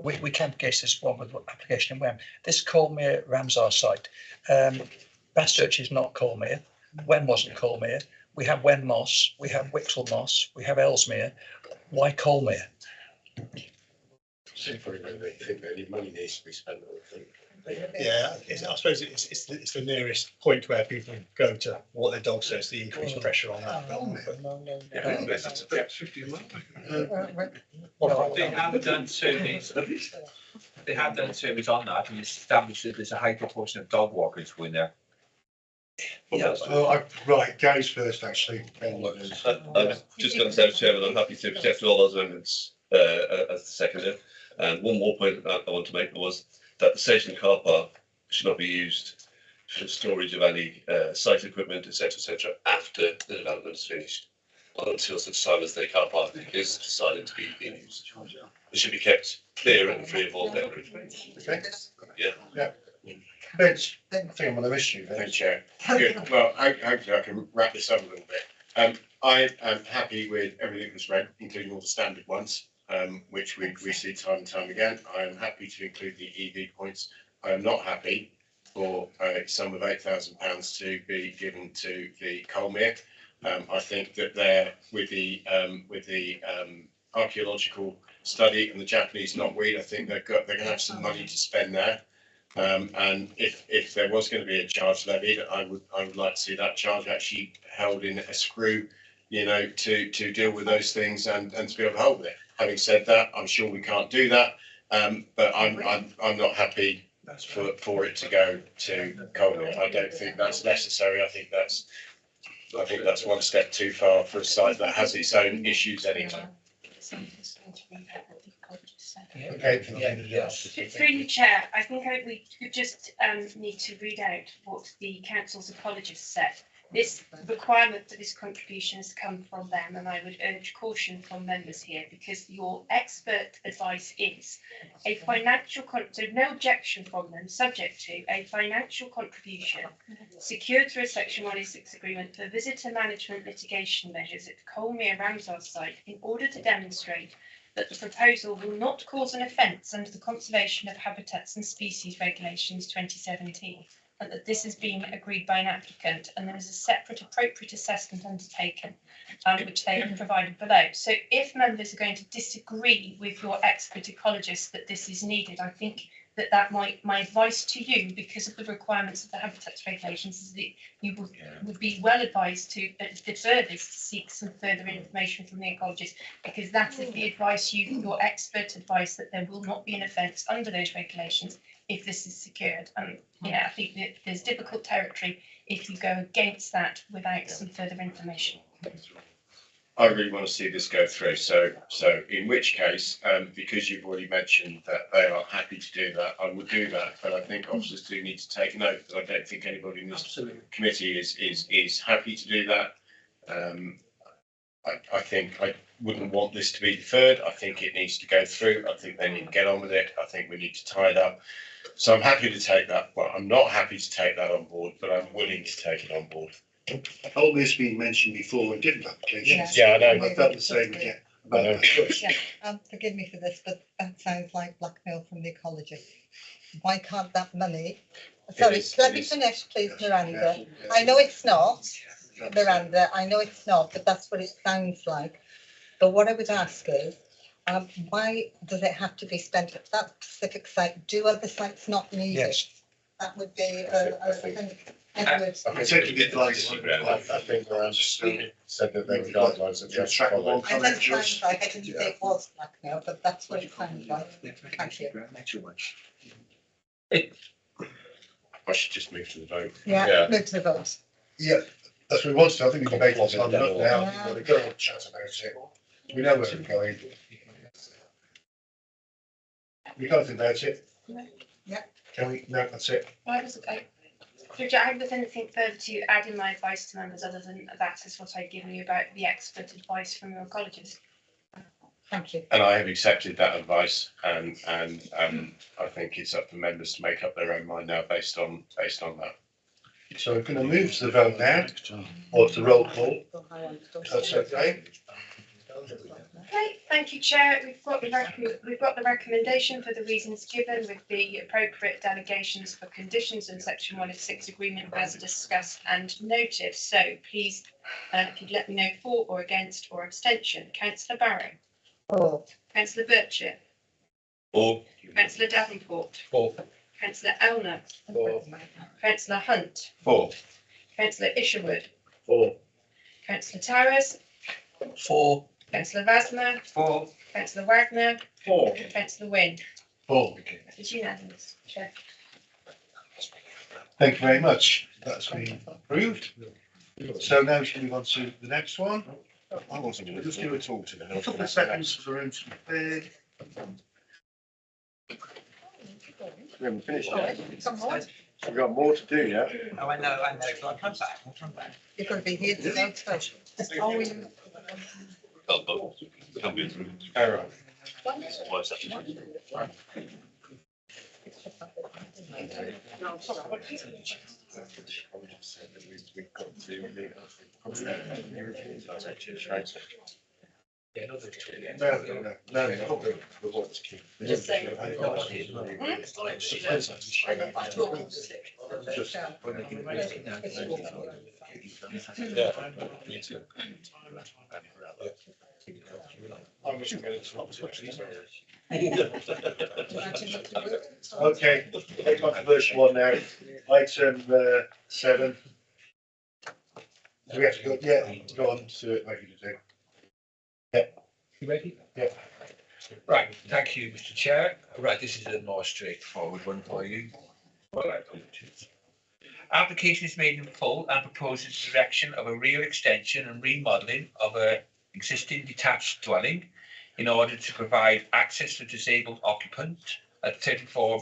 We can't engage this one with application in Wem. This Colmere Ramsar site, Bastchurch is not Colmere. Wem wasn't Colmere. We have Wen Moss, we have Wixle Moss, we have Ellesmere. Why Colmere? I think any money needs to be spent. Yeah, I suppose it's the nearest point where people go to what their dog says, the increased pressure on that. They have done surveys. They have done surveys on that and established that there's a high proportion of dog walkers who in there. Right, Gary's first actually. I was just going to say, Chairman, I'm happy to accept all those amendments as the seconder. And one more point that I want to make was that the station car park should not be used for storage of any site equipment, etc., after the development is finished, until such time as the car park is decided to be used. It should be kept clear and free of all debris. Okay. Yeah. Vince, I think I'm on the issue. Thank you, Chair. Good. Well, hopefully I can wrap this up a little bit. I am happy with everything that's read, including all the standard ones, which we see time and time again. I am happy to include the EV points. I am not happy for a sum of £8,000 to be given to the Colmere. I think that they're with the archaeological study and the Japanese knotweed. I think they're going to have some money to spend there. And if there was going to be a charge levied, I would like to see that charge actually held in a screw, to deal with those things and to be able to hold it. Having said that, I'm sure we can't do that, but I'm not happy for it to go to Colmere. I don't think that's necessary. I think that's one step too far for a site that has its own issues anyway. Through the chair, I think we could just need to read out what the council's apologist said. This requirement for this contribution has come from them, and I would urge caution from members here, because your expert advice is a financial, so no objection from them, subject to a financial contribution secured through a Section 106 agreement for visitor management mitigation measures at the Colmere Ramsar site in order to demonstrate that the proposal will not cause an offence under the Conservation of Habitats and Species Regulations 2017. And that this has been agreed by an applicant, and there is a separate appropriate assessment undertaken, which they have provided below. So if members are going to disagree with your expert ecologist that this is needed, I think that my advice to you, because of the requirements of the habitats regulations, is that you would be well advised to defer this to seek some further information from the ecologist, because that is the advice your expert advice, that there will not be an offence under those regulations if this is secured. And I think that there's difficult territory if you go against that without some further information. I really want to see this go through. So in which case, because you've already mentioned that they are happy to do that, I would do that. But I think officers do need to take note, because I don't think anybody in this committee is happy to do that. I think I wouldn't want this to be deferred. I think it needs to go through. I think they need to get on with it. I think we need to tie it up. So I'm happy to take that. Well, I'm not happy to take that on board, but I'm willing to take it on board. All this been mentioned before in different applications. Yeah, I know. I felt the same again. Forgive me for this, but that sounds like blackmail from the ecologist. Why can't that money? Sorry, let me finish, please, Miranda. I know it's not, Miranda, I know it's not, but that's what it sounds like. But what I would ask is, why does it have to be spent at that specific site? Do other sites not need it? Yes. That would be a thing. Edward. I think the advice, I think around said that there were guidelines that you have to follow. It doesn't sound like, I didn't say it was blackmail, but that's what it sounds like. Thank you. I should just move to the vote. Yeah, move to the vote. Yeah, that's what we wanted. I think we debated this long enough now. We've got a chat about it. We know where we're going. We can't think about it. Yeah. Can we? No, that's it. Why was it? Could I have anything further to add in my advice to members other than that is what I've given you about the expert advice from your colleges? Thank you. And I have accepted that advice, and I think it's up for members to make up their own mind now based on that. So we're going to move to the vote now, or to roll call. That's okay. Okay, thank you, Chair. We've got the recommendation for the reasons given with the appropriate delegations for conditions in section 1 of 6 agreement as discussed and noted. So please, if you'd let me know for or against or abstention. Councillor Barrow. For. Councillor Birchett. For. Councillor Davenport. For. Councillor Elner. For. Councillor Hunt. For. Councillor Isherwood. For. Councillor Towers. For. Councillor Vasmer. For. Councillor Wagner. For. Councillor Wynne. For. It's unanimous, Chair. Thank you very much. That's been approved. So now we move on to the next one. I wasn't going to just do a talk to them. A couple of seconds for the room to be cleared. We haven't finished yet. Come on. We've got more to do yet. Oh, I know, but I'll come back. You're going to be here to vote first. Oh, you. All right. Just saying. Okay, very controversial one now. Item 7. Do we have to go? Yeah, go on to it like you do. Yeah. You ready? Yeah. Right, thank you, Mr. Chair. Right, this is a more straightforward one for you. Well, I apologize. Application is made in full and proposes the erection of a rear extension and remodelling of a existing detached dwelling in order to provide access for disabled occupant at 34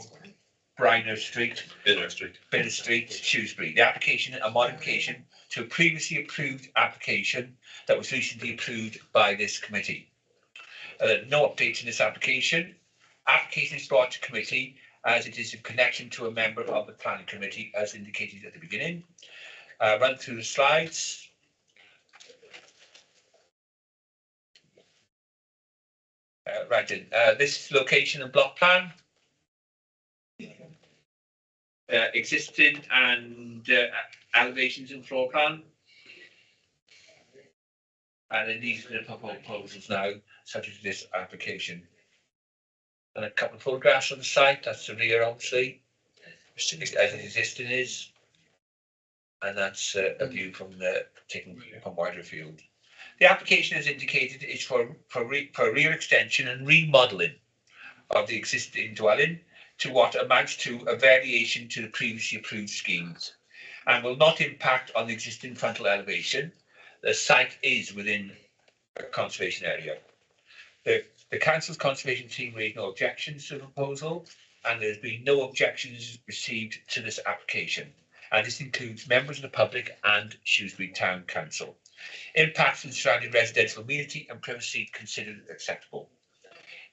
Briner Street, Binner Street, Shrewsbury. The application is a modification to a previously approved application that was recently approved by this committee. No updates in this application. Application is brought to committee as it is in connection to a member of the planning committee, as indicated at the beginning. Run through the slides. Right then, this location and block plan. Existing and elevations and floor plan. And then these are the proposals now, subject to this application. And a couple of photographs on the site. That's the rear, obviously, as it existing is. And that's a view from taken from wider field. The application, as indicated, is for rear extension and remodelling of the existing dwelling to what amounts to a variation to the previously approved schemes, and will not impact on the existing frontal elevation. The site is within a conservation area. The council's conservation team raised no objections to the proposal, and there's been no objections received to this application. And this includes members of the public and Shrewsbury Town Council. Impacts on surrounding residential amenity and privacy considered acceptable.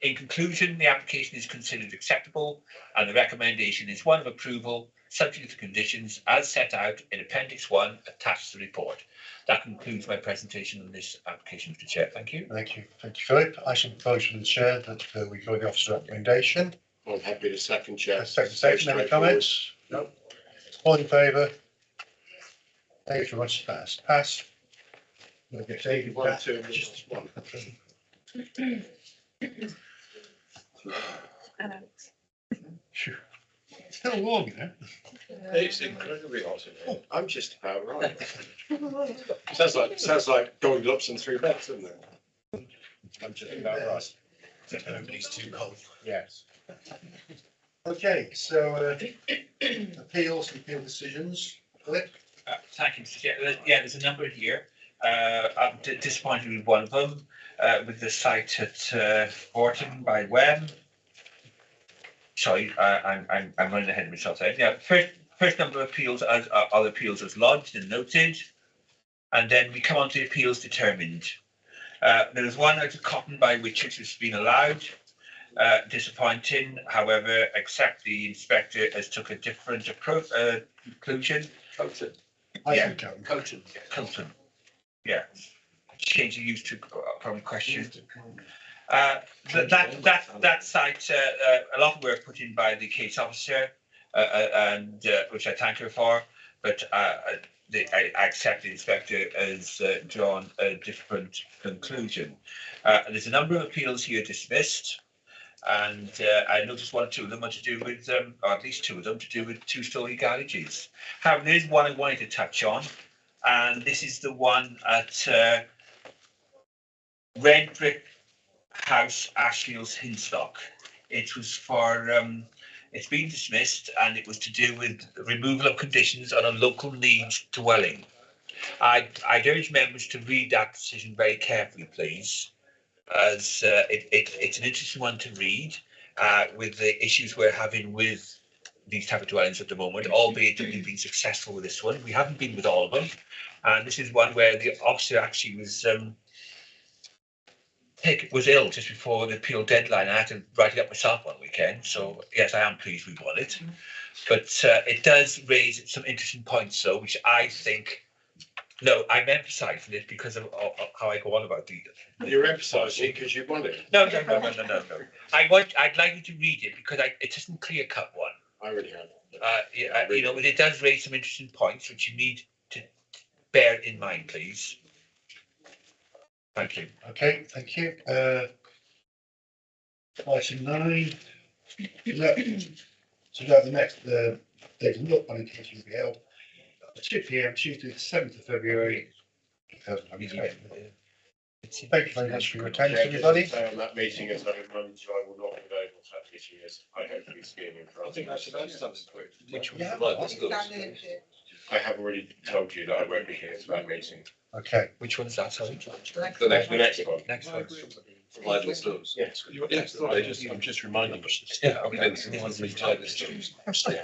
In conclusion, the application is considered acceptable and the recommendation is one of approval, subject to conditions as set out in Appendix 1 attached to the report. That concludes my presentation on this application, Mr. Chair. Thank you. Thank you. Thank you, Philip. I should propose from the chair that we go the officer recommendation. I'm happy to second, Chair. Second. Any comments? No. All in favour? Thank you very much. That's passed. We'll get David One, back. two, and just one. It's still warm, you know. It's incredibly hot in here. I'm just about right. Sounds like Golden Glops and three bets, doesn't it? I'm just about right. Nobody's too cold. Yes. Okay, so appeals and appeal decisions. Philip? Thank you, Mr. Chair. Yeah, there's a number here. I'm disappointed with one of them, with the site at Orton by Wem. Sorry, I'm running ahead of myself there. Yeah, first number of appeals as other appeals as lodged and noted, and then we come on to appeals determined. There was one out of Cotton by which it has been allowed. Disappointing, however, except the inspector has took a different approach conclusion. Colton. Yeah. Colton. Yeah. Change the use to probably question. That site, a lot of work put in by the case officer, and which I thank her for, but I accept the inspector has drawn a different conclusion. There's a number of appeals here dismissed, and I noticed one or two of them are to do with, or at least two of them, to do with two-storey garages. However, there is one I wanted to touch on, and this is the one at Red Brick House, Ashfields, Hinstock. It was for, it's been dismissed, and it was to do with removal of conditions on a local needs dwelling. I'd urge members to read that decision very carefully, please, as it's an interesting one to read, with the issues we're having with these type of dwellings at the moment, albeit that we've been successful with this one. We haven't been with all of them, and this is one where the officer actually was ill just before the appeal deadline. I had to write it up myself one weekend, so yes, I am pleased we won it. But it does raise some interesting points, though, which I think, no, I'm emphasising it because of how I go on about the. You're emphasising because you won it. No. I'd like you to read it because it isn't clear cut one. I really have. You know, it does raise some interesting points which you need to bear in mind, please. Thank you. Okay, thank you. Item 9. So the next date of look on intention will be held at 2 p.m. Tuesday, the 7th of February 2023. Thank you very much for your attendance, everybody. On that meeting as I remind you, I will not be available for that meeting as I hope to be skiing in France. I think that's about something quick. Which Yeah, I have already told you that I won't be here for that meeting. Okay. Which one's that, sorry? The next one. Next one. Provided stores. Yes. Yes, I'm just reminding them. Yeah, okay. I'm still.